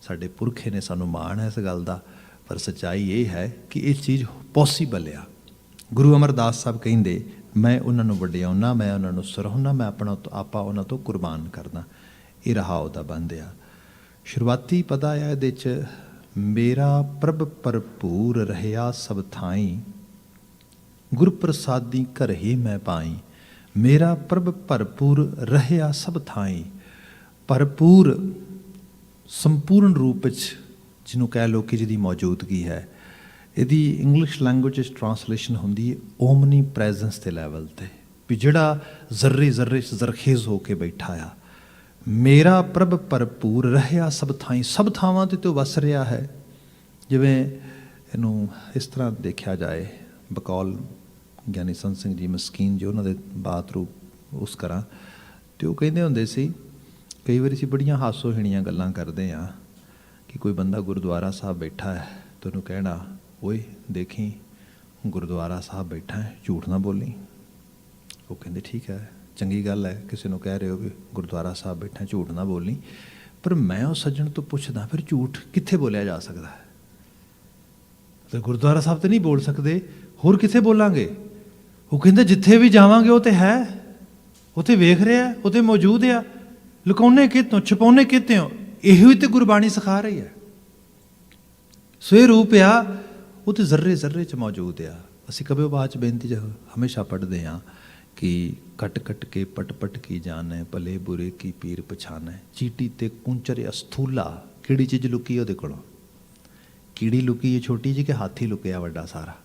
ਸਾਡੇ ਪੁਰਖੇ ਨੇ, ਸਾਨੂੰ ਮਾਣ ਹੈ ਇਸ ਗੱਲ ਦਾ। ਪਰ ਸੱਚਾਈ ਇਹ ਹੈ ਕਿ ਇਹ ਚੀਜ਼ ਪੋਸੀਬਲ ਆ। ਗੁਰੂ ਅਮਰਦਾਸ ਸਾਹਿਬ ਕਹਿੰਦੇ, ਮੈਂ ਉਹਨਾਂ ਨੂੰ ਵਡਿਆਉਣਾ, ਮੈਂ ਉਹਨਾਂ ਨੂੰ ਸਰਾਹੁਣਾ, ਮੈਂ ਆਪਾ ਉਹਨਾਂ ਤੋਂ ਕੁਰਬਾਨ ਕਰਦਾ। ਇਹ ਰਹਾ ਉਹਦਾ ਬੰਦ ਆ। ਸ਼ੁਰੂਆਤੀ ਪਦਾ ਆ ਇਹਦੇ 'ਚ, ਮੇਰਾ ਪ੍ਰਭ ਭਰਪੂਰ ਰਹਿਆ ਸਭ ਥਾਈ, ਗੁਰ ਪ੍ਰਸਾਦੀ ਘਰੇ ਮੈਂ ਪਾਈ। ਮੇਰਾ ਪ੍ਰਭ ਭਰਪੂਰ ਰਹਿਆ ਸਭ ਥਾਈ। ਭਰਪੂਰ ਸੰਪੂਰਨ ਰੂਪ ਵਿੱਚ ਜਿਹਨੂੰ ਕਹਿ ਲਓ ਕਿ ਜਿਹਦੀ ਮੌਜੂਦਗੀ ਹੈ। ਇਹਦੀ ਇੰਗਲਿਸ਼ ਲੈਂਗੁਏਜ 'ਚ ਟਰਾਂਸਲੇਸ਼ਨ ਹੁੰਦੀ ਹੈ ਓਮਨੀ ਪ੍ਰੈਜ਼ੈਂਸ ਦੇ ਲੈਵਲ 'ਤੇ, ਵੀ ਜਿਹੜਾ ਜ਼ਰਰੇ ਜ਼ਰਰੇ ਜ਼ਰਖੇਜ਼ ਹੋ ਕੇ ਬੈਠਾ ਆ। ਮੇਰਾ ਪ੍ਰਭ ਭਰਪੂਰ ਰਹਿਆ ਸਭ ਥਾਈਂ, ਸਭ ਥਾਵਾਂ 'ਤੇ ਤੂੰ ਵਸ ਰਿਹਾ ਹੈ। ਜਿਵੇਂ ਇਹਨੂੰ ਇਸ ਤਰ੍ਹਾਂ ਦੇਖਿਆ ਜਾਏ, ਬਕੌਲ ਗਿਆਨੀ ਸੰਤ ਸਿੰਘ ਜੀ ਮਸਕੀਨ ਜੋ ਉਹਨਾਂ ਦੇ ਬਾਤ-ਰੂਪ ਉਸ ਕਰਾਂ, ਅਤੇ ਉਹ ਕਹਿੰਦੇ ਹੁੰਦੇ ਸੀ, ਕਈ ਵਾਰੀ ਅਸੀਂ ਬੜੀਆਂ ਹਾਸੋਹੀਣੀਆਂ ਗੱਲਾਂ ਕਰਦੇ ਹਾਂ ਕਿ ਕੋਈ ਬੰਦਾ ਗੁਰਦੁਆਰਾ ਸਾਹਿਬ ਬੈਠਾ ਹੈ ਤਾਂ ਉਹਨੂੰ ਕਹਿਣਾ, ਓਏ ਦੇਖੀ ਗੁਰਦੁਆਰਾ ਸਾਹਿਬ ਬੈਠਾ ਹੈ, ਝੂਠ ਨਾ ਬੋਲੀ। ਉਹ ਕਹਿੰਦੇ ਠੀਕ ਹੈ, ਚੰਗੀ ਗੱਲ ਹੈ, ਕਿਸੇ ਨੂੰ ਕਹਿ ਰਹੇ ਹੋ ਵੀ ਗੁਰਦੁਆਰਾ ਸਾਹਿਬ ਬੈਠਾ, ਝੂਠ ਨਾ ਬੋਲੀ। ਪਰ ਮੈਂ ਉਹ ਸੱਜਣ ਤੋਂ ਪੁੱਛਦਾ, ਫਿਰ ਝੂਠ ਕਿੱਥੇ ਬੋਲਿਆ ਜਾ ਸਕਦਾ ਹੈ? ਤੇ ਗੁਰਦੁਆਰਾ ਸਾਹਿਬ ਤੇ ਨਹੀਂ ਬੋਲ ਸਕਦੇ, ਹੋਰ ਕਿੱਥੇ ਬੋਲਾਂਗੇ? ਉਹ ਕਹਿੰਦੇ ਜਿੱਥੇ ਵੀ ਜਾਵਾਂਗੇ ਉਹ ਤੇ ਹੈ, ਉਹ ਤੇ ਵੇਖ ਰਿਹਾ, ਉਹ ਤੇ ਮੌਜੂਦ ਆ। ਲੁਕਾਉਣੇ ਕਿਤੋਂ, ਛਪਾਉਣੇ ਕਿਤੋਂ? ਇਹੋ ਹੀ ਤੇ ਗੁਰਬਾਣੀ ਸਿਖਾ ਰਹੀ ਹੈ। ਸੋ ਇਹ ਰੂਪ ਆ, ਉਹ ਤੇ ਜ਼ਰਰੇ ਜ਼ਰਰੇ 'ਚ ਮੌਜੂਦ ਆ। ਅਸੀਂ ਕਬਿਓ ਬਾਅਦ 'ਚ ਬੇਨਤੀ 'ਚ ਹਮੇਸ਼ਾ ਪੜ੍ਹਦੇ ਹਾਂ ਕਿ ਕਟ ਕਟ ਕੇ ਪਟ ਪਟ ਕੀ ਜਾਣੈ, ਭਲੇ ਬੁਰੇ ਕੀ ਪੀਰ ਪਛਾਣੈ, ਚੀਟੀ ਤੇ ਕੁੰਚਰ ਅਸਥੂਲਾ। ਕਿਹੜੀ ਚੀਜ਼ ਲੁਕੀ ਉਹਦੇ ਕੋਲੋਂ? ਕੀੜੀ ਲੁਕੀ ਹੈ ਛੋਟੀ ਜਿਹੀ ਕਿ ਹਾਥੀ ਲੁਕਿਆ ਵੱਡਾ ਸਾਰਾ?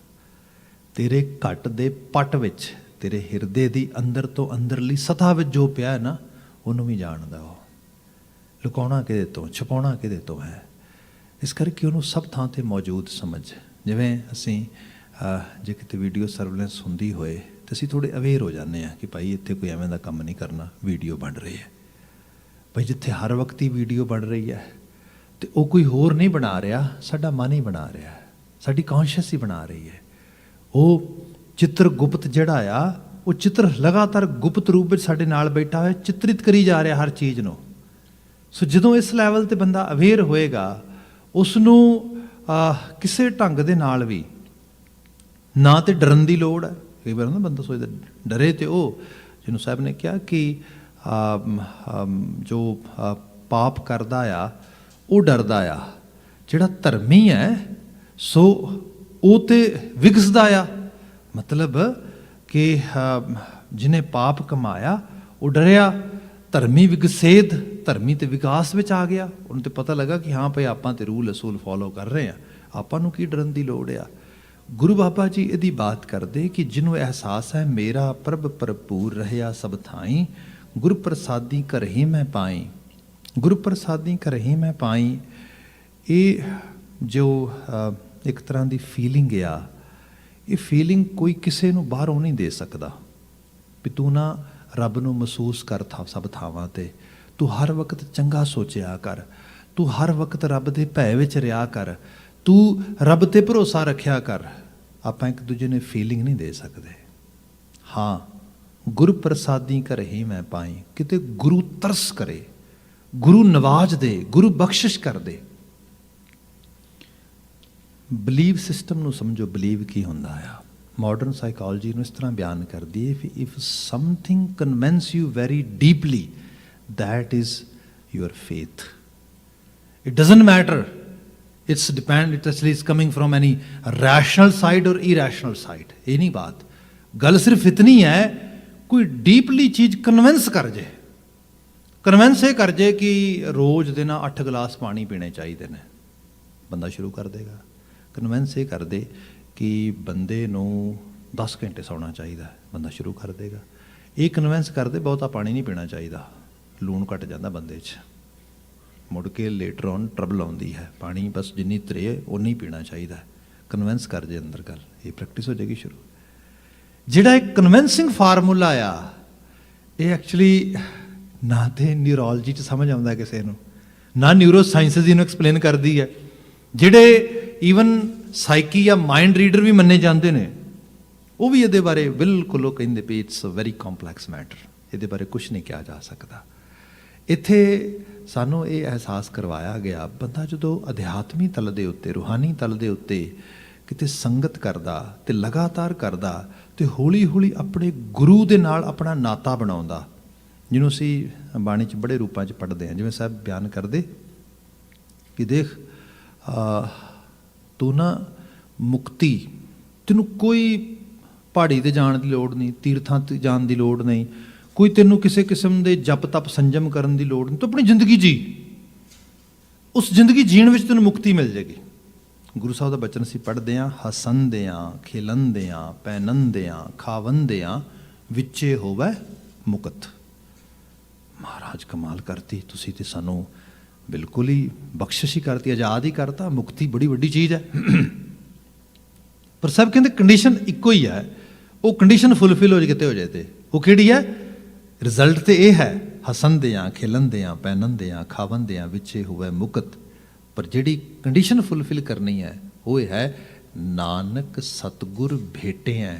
ਤੇਰੇ ਘਟ ਦੇ ਪਟ ਵਿੱਚ, ਤੇਰੇ ਹਿਰਦੇ ਦੀ ਅੰਦਰ ਤੋਂ ਅੰਦਰਲੀ ਸਤ੍ਹਾ ਵਿੱਚ ਜੋ ਪਿਆ ਹੈ ਨਾ, ਉਹਨੂੰ ਵੀ ਜਾਣਦਾ ਉਹ। ਲੁਕਾਉਣਾ ਕਿਹਦੇ ਤੋਂ, ਛੁਪਾਉਣਾ ਕਿਹਦੇ ਤੋਂ ਹੈ? ਇਸ ਕਰਕੇ ਉਹਨੂੰ ਸਭ ਥਾਂ 'ਤੇ ਮੌਜੂਦ ਸਮਝ। ਜਿਵੇਂ ਅਸੀਂ ਜੇ ਕਿਤੇ ਵੀਡੀਓ ਸਰਵੇਲੈਂਸ ਹੁੰਦੀ ਹੋਏ ਤਾਂ ਅਸੀਂ ਥੋੜ੍ਹੇ ਅਵੇਅਰ ਹੋ ਜਾਂਦੇ ਹਾਂ ਕਿ ਭਾਈ ਇੱਥੇ ਕੋਈ ਐਵੇਂ ਦਾ ਕੰਮ ਨਹੀਂ ਕਰਨਾ, ਵੀਡੀਓ ਬਣ ਰਹੀ ਹੈ। ਭਾਈ ਜਿੱਥੇ ਹਰ ਵਕਤ ਹੀ ਵੀਡੀਓ ਬਣ ਰਹੀ ਹੈ ਅਤੇ ਉਹ ਕੋਈ ਹੋਰ ਨਹੀਂ ਬਣਾ ਰਿਹਾ, ਸਾਡਾ ਮਨ ਹੀ ਬਣਾ ਰਿਹਾ, ਸਾਡੀ ਕੌਨਸ਼ੀਅਸ ਹੀ ਬਣਾ ਰਹੀ ਹੈ। ਉਹ ਚਿੱਤਰ ਗੁਪਤ ਜਿਹੜਾ ਆ, ਉਹ ਚਿੱਤਰ ਲਗਾਤਾਰ ਗੁਪਤ ਰੂਪ ਵਿੱਚ ਸਾਡੇ ਨਾਲ ਬੈਠਾ ਹੋਇਆ, ਚਿੱਤਰਿਤ ਕਰੀ ਜਾ ਰਿਹਾ ਹਰ ਚੀਜ਼ ਨੂੰ। ਸੋ ਜਦੋਂ ਇਸ ਲੈਵਲ 'ਤੇ ਬੰਦਾ ਅਵੇਅਰ ਹੋਏਗਾ, ਉਸ ਨੂੰ ਕਿਸੇ ਢੰਗ ਦੇ ਨਾਲ ਵੀ ਨਾ ਤਾਂ ਡਰਨ ਦੀ ਲੋੜ ਹੈ। ਕਈ ਵਾਰ ਨਾ ਬੰਦਾ ਸੋਚਦਾ ਡਰੇ, ਤੇ ਉਹ ਜਿਹਨੂੰ ਸਾਹਿਬ ਨੇ ਕਿਹਾ ਕਿ ਜੋ ਪਾਪ ਕਰਦਾ ਆ ਉਹ ਡਰਦਾ ਆ, ਜਿਹੜਾ ਧਰਮੀ ਹੈ ਸੋ ਉਹ ਤੇ ਵਿਗਸਦਾ ਆ। ਮਤਲਬ ਕਿ ਜਿਹਨੇ ਪਾਪ ਕਮਾਇਆ ਉਹ ਡਰਿਆ, ਧਰਮੀ ਵਿਗਸੇਦ, ਧਰਮੀ ਤੇ ਵਿਕਾਸ ਵਿੱਚ ਆ ਗਿਆ। ਉਹਨੂੰ ਤੇ ਪਤਾ ਲੱਗਾ ਕਿ ਹਾਂ ਭਾਈ ਆਪਾਂ ਤੇ ਰੂਲ ਅਸੂਲ ਫੋਲੋ ਕਰ ਰਹੇ ਹਾਂ, ਆਪਾਂ ਨੂੰ ਕੀ ਡਰਨ ਦੀ ਲੋੜ ਆ। ਗੁਰੂ ਬਾਬਾ ਜੀ ਇਹਦੀ ਬਾਤ ਕਰਦੇ ਕਿ ਜਿਹਨੂੰ ਅਹਿਸਾਸ ਹੈ ਮੇਰਾ ਪ੍ਰਭ ਭਰਪੂਰ ਰਹਿਆ ਸਭ ਥਾਈ, ਗੁਰ ਪ੍ਰਸਾਦੀ ਘਰਹੀ ਮੈਂ ਪਾਈ, ਗੁਰ ਪ੍ਰਸਾਦੀ ਘਰਹੀ ਮੈਂ ਪਾਈ। ਇਹ ਜੋ ਇੱਕ ਤਰ੍ਹਾਂ ਦੀ ਫੀਲਿੰਗ ਆ, ਇਹ ਫੀਲਿੰਗ ਕੋਈ ਕਿਸੇ ਨੂੰ ਬਾਹਰੋਂ ਨਹੀਂ ਦੇ ਸਕਦਾ। ਵੀ ਤੂੰ ਨਾ ਰੱਬ ਨੂੰ ਮਹਿਸੂਸ ਕਰ ਸਭ ਥਾਵਾਂ 'ਤੇ, ਤੂੰ ਹਰ ਵਕਤ ਚੰਗਾ ਸੋਚਿਆ ਕਰ, ਤੂੰ ਹਰ ਵਕਤ ਰੱਬ ਦੇ ਭੈ ਵਿੱਚ ਰਿਹਾ ਕਰ, ਤੂੰ ਰੱਬ 'ਤੇ ਭਰੋਸਾ ਰੱਖਿਆ ਕਰ। ਆਪਾਂ ਇੱਕ ਦੂਜੇ ਨੂੰ ਫੀਲਿੰਗ ਨਹੀਂ ਦੇ ਸਕਦੇ। ਹਾਂ, ਗੁਰੂ ਪ੍ਰਸਾਦੀ ਘਰਹੀ ਮੈਂ ਪਾਈ, ਕਿਤੇ ਗੁਰੂ ਤਰਸ ਕਰੇ, ਗੁਰੂ ਨਵਾਜ ਦੇ, ਗੁਰੂ ਬਖਸ਼ਿਸ਼ ਕਰ ਦੇ। ਬਲੀਵ ਸਿਸਟਮ ਨੂੰ ਸਮਝੋ, ਬਲੀਵ ਕੀ ਹੁੰਦਾ ਆ। ਮਾਡਰਨ ਸਾਈਕੋਲੋਜੀ ਨੂੰ ਇਸ ਤਰ੍ਹਾਂ ਬਿਆਨ ਕਰਦੀ ਹੈ, if something convince you very deeply, that is your faith. It doesn't matter, it's actually is coming from any rational side or irrational side. ਇਹ ਨਹੀਂ ਬਾਤ, ਗੱਲ ਸਿਰਫ ਇਤਨੀ ਹੈ, ਕੋਈ ਡੀਪਲੀ ਚੀਜ਼ ਕਨਵਿੰਸ ਕਰ ਜੇ, ਕਨਵਿੰਸ ਇਹ ਕਰ ਜੇ ਕਿ ਰੋਜ਼ ਦੇ ਨਾ 8 ਗਲਾਸ ਪਾਣੀ ਪੀਣੇ ਚਾਹੀਦੇ ਨੇ, ਬੰਦਾ ਸ਼ੁਰੂ ਕਰ ਦੇਗਾ। ਕਨਵਿੰਸ ਇਹ ਕਰ ਦੇ ਕਿ ਬੰਦੇ ਨੂੰ 10 ਘੰਟੇ ਸੌਣਾ ਚਾਹੀਦਾ, ਬੰਦਾ ਸ਼ੁਰੂ ਕਰ ਦੇਗਾ। ਇਹ ਕਨਵਿੰਸ ਕਰਦੇ ਬਹੁਤਾ ਪਾਣੀ ਨਹੀਂ ਪੀਣਾ ਚਾਹੀਦਾ, ਲੂਣ ਘੱਟ ਜਾਂਦਾ ਬੰਦੇ 'ਚ, ਮੁੜ ਕੇ ਲੇਟਰ ਔਨ ਟਰਬਲ ਆਉਂਦੀ ਹੈ। ਪਾਣੀ ਬਸ ਜਿੰਨੀ ਤਰੇ ਉਨੀ ਪੀਣਾ ਚਾਹੀਦਾ। ਕਨਵਿੰਸ ਕਰ ਜੇ ਅੰਦਰ ਗੱਲ, ਇਹ ਪ੍ਰੈਕਟਿਸ ਹੋ ਜਾਏਗੀ ਸ਼ੁਰੂ। ਜਿਹੜਾ ਇੱਕ ਕਨਵਿੰਸਿੰਗ ਫਾਰਮੂਲਾ ਆ, ਇਹ ਐਕਚੁਅਲੀ ਨਾ ਤੇ ਨਿਊਰੋਲੋਜੀ 'ਚ ਸਮਝ ਆਉਂਦਾ ਕਿਸੇ ਨੂੰ, ਨਾ ਨਿਊਰੋ ਸਾਇੰਸਿਸ ਇਹਨੂੰ ਐਕਸਪਲੇਨ ਕਰਦੀ ਹੈ। ਜਿਹੜੇ ਈਵਨ ਸਾਈਕੀ ਜਾਂ ਮਾਈਂਡ ਰੀਡਰ ਵੀ ਮੰਨੇ ਜਾਂਦੇ ਨੇ, ਉਹ ਵੀ ਇਹਦੇ ਬਾਰੇ ਬਿਲਕੁਲ ਉਹ ਕਹਿੰਦੇ ਵੀ it's a very complex matter, ਇਹਦੇ ਬਾਰੇ ਕੁਝ ਨਹੀਂ ਕਿਹਾ ਜਾ ਸਕਦਾ। ਇੱਥੇ ਸਾਨੂੰ ਇਹ ਅਹਿਸਾਸ ਕਰਵਾਇਆ ਗਿਆ, ਬੰਦਾ ਜਦੋਂ ਅਧਿਆਤਮੀ ਤਲ ਦੇ ਉੱਤੇ, ਰੂਹਾਨੀ ਤਲ ਦੇ ਉੱਤੇ ਕਿਤੇ ਸੰਗਤ ਕਰਦਾ ਅਤੇ ਲਗਾਤਾਰ ਕਰਦਾ, ਅਤੇ ਹੌਲੀ ਹੌਲੀ ਆਪਣੇ ਗੁਰੂ ਦੇ ਨਾਲ ਆਪਣਾ ਨਾਤਾ ਬਣਾਉਂਦਾ, ਜਿਹਨੂੰ ਅਸੀਂ ਬਾਣੀ 'ਚ ਬੜੇ ਰੂਪਾਂ 'ਚ ਪੜ੍ਹਦੇ ਹਾਂ। ਜਿਵੇਂ ਸਾਹਿਬ ਬਿਆਨ ਕਰਦੇ ਕਿ ਦੇਖ ਤੂੰ ਨਾ ਮੁਕਤੀ, ਤੈਨੂੰ ਕੋਈ ਪਹਾੜੀ 'ਤੇ ਜਾਣ ਦੀ ਲੋੜ ਨਹੀਂ, ਤੀਰਥਾਂ 'ਤੇ ਜਾਣ ਦੀ ਲੋੜ ਨਹੀਂ, ਕੋਈ ਤੈਨੂੰ ਕਿਸੇ ਕਿਸਮ ਦੇ ਜਪ ਤਪ ਸੰਜਮ ਕਰਨ ਦੀ ਲੋੜ ਨਹੀਂ, ਤੂੰ ਆਪਣੀ ਜ਼ਿੰਦਗੀ ਜੀ, ਉਸ ਜ਼ਿੰਦਗੀ ਜੀਣ ਵਿੱਚ ਤੈਨੂੰ ਮੁਕਤੀ ਮਿਲ ਜਾਏਗੀ। ਗੁਰੂ ਸਾਹਿਬ ਦਾ ਬਚਨ ਅਸੀਂ ਪੜ੍ਹਦੇ ਹਾਂ, ਹਸੰਦਿਆਂ ਖਿਲੰਦਿਆਂ ਪਹਿਨੰਦਿਆਂ ਖਾਵੰਦਿਆਂ ਵਿੱਚੇ ਹੋਵੇ ਮੁਕਤ। ਮਹਾਰਾਜ ਕਮਾਲ ਕਰਤੀ, ਤੁਸੀਂ ਤੇ ਸਾਨੂੰ ਬਿਲਕੁਲ ਹੀ ਬਖਸ਼ਿਸ਼ ਹੀ ਕਰਤੀ, ਆਜ਼ਾਦ ਹੀ ਕਰਤਾ। ਮੁਕਤੀ ਬੜੀ ਵੱਡੀ ਚੀਜ਼ ਹੈ। ਪਰ ਸਭ ਕਹਿੰਦੇ ਕੰਡੀਸ਼ਨ ਇੱਕੋ ਹੀ ਹੈ, ਉਹ ਕੰਡੀਸ਼ਨ ਫੁੱਲਫਿਲ ਹੋ ਜੇ ਕਿਤੇ ਹੋ ਜਾਏ ਤੇ ਉਹ ਕਿਹੜੀ ਹੈ? ਰਿਜ਼ਲਟ ਤੇ ਇਹ ਹੈ, ਹਸੰਦਿਆਂ ਖਿਲੰਦਿਆਂ ਪਹਿਨੰਦਿਆਂ ਖਾਵੰਦਿਆਂ ਵਿੱਚੇ ਹੋਵੇ ਮੁਕਤ। ਪਰ ਜਿਹੜੀ ਕੰਡੀਸ਼ਨ ਫੁੱਲਫਿਲ ਕਰਨੀ ਹੈ ਉਹ ਇਹ ਹੈ, ਨਾਨਕ ਸਤਿਗੁਰ ਭੇਟਿਆ,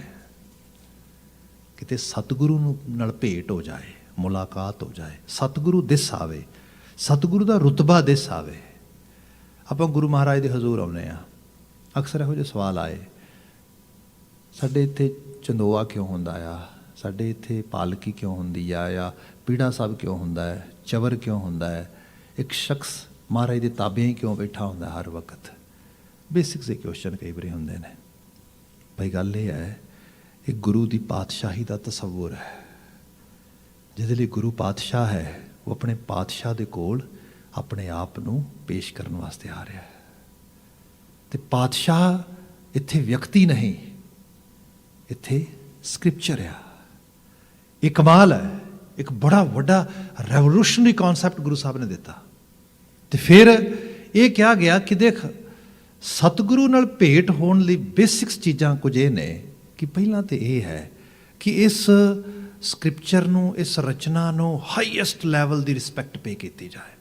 ਕਿਤੇ ਸਤਿਗੁਰੂ ਨੂੰ ਨਾਲ ਭੇਟ ਹੋ ਜਾਏ, ਮੁਲਾਕਾਤ ਹੋ ਜਾਏ, ਸਤਿਗੁਰੂ ਦਿਸ ਆਵੇ, ਸਤਿਗੁਰੂ ਦਾ ਰੁਤਬਾ ਦਿਸ ਆਵੇ। ਆਪਾਂ ਗੁਰੂ ਮਹਾਰਾਜ ਦੇ ਹਜ਼ੂਰ ਆਉਂਦੇ ਹਾਂ, ਅਕਸਰ ਇਹੋ ਜਿਹੇ ਸਵਾਲ ਆਏ, ਸਾਡੇ ਇੱਥੇ ਚੰਦੋਆ ਕਿਉਂ ਹੁੰਦਾ ਆ, ਸਾਡੇ ਇੱਥੇ ਪਾਲਕੀ ਕਿਉਂ ਹੁੰਦੀ ਆ, ਜਾਂ ਪੀੜਾ ਸਾਹਿਬ ਕਿਉਂ ਹੁੰਦਾ ਹੈ, ਚਵਰ ਕਿਉਂ ਹੁੰਦਾ ਹੈ, ਇੱਕ ਸ਼ਖਸ ਮਹਾਰਾਜ ਦੇ ਤਾਬਿਆਂ ਹੀ ਕਿਉਂ ਬੈਠਾ ਹੁੰਦਾ ਹਰ ਵਕਤ। ਬੇਸਿਕਸ ਦੇ ਕੁਐਸਚਨ ਕਈ ਵਾਰੀ ਹੁੰਦੇ ਨੇ। ਭਾਈ ਗੱਲ ਇਹ ਹੈ, ਇਹ ਗੁਰੂ ਦੀ ਪਾਤਸ਼ਾਹੀ ਦਾ ਤਸੱਵੁਰ ਹੈ। ਜਿਹਦੇ ਲਈ ਗੁਰੂ ਪਾਤਸ਼ਾਹ ਹੈ, ਉਹ ਆਪਣੇ ਪਾਤਸ਼ਾਹ ਦੇ ਕੋਲ ਆਪਣੇ ਆਪ ਨੂੰ ਪੇਸ਼ ਕਰਨ ਵਾਸਤੇ ਆ ਰਿਹਾ ਹੈ। ਅਤੇ ਪਾਤਸ਼ਾਹ ਇੱਥੇ ਵਿਅਕਤੀ ਨਹੀਂ, ਇੱਥੇ ਸਕ੍ਰਿਪਚਰ ਆ। ਇਹ ਕਮਾਲ ਹੈ, ਇੱਕ ਬੜਾ ਵੱਡਾ ਰੈਵੋਲੂਸ਼ਨਰੀ ਕਨਸੈਪਟ ਗੁਰੂ ਸਾਹਿਬ ਨੇ ਦਿੱਤਾ। ਅਤੇ ਫਿਰ ਇਹ ਕਿਹਾ ਗਿਆ ਕਿ ਦੇਖ, ਸਤਿਗੁਰੂ ਨਾਲ ਭੇਟ ਹੋਣ ਲਈ ਬੇਸਿਕਸ ਚੀਜ਼ਾਂ ਕੁਝ ਇਹ ਨੇ ਕਿ ਪਹਿਲਾਂ ਤਾਂ ਇਹ ਹੈ ਕਿ ਇਸ ਸਕ੍ਰਿਪਚਰ ਨੂੰ, ਇਸ ਰਚਨਾ ਨੂੰ ਹਾਈਐਸਟ ਲੈਵਲ ਦੀ ਰਿਸਪੈਕਟ ਪੇ ਕੀਤੀ ਜਾਏ,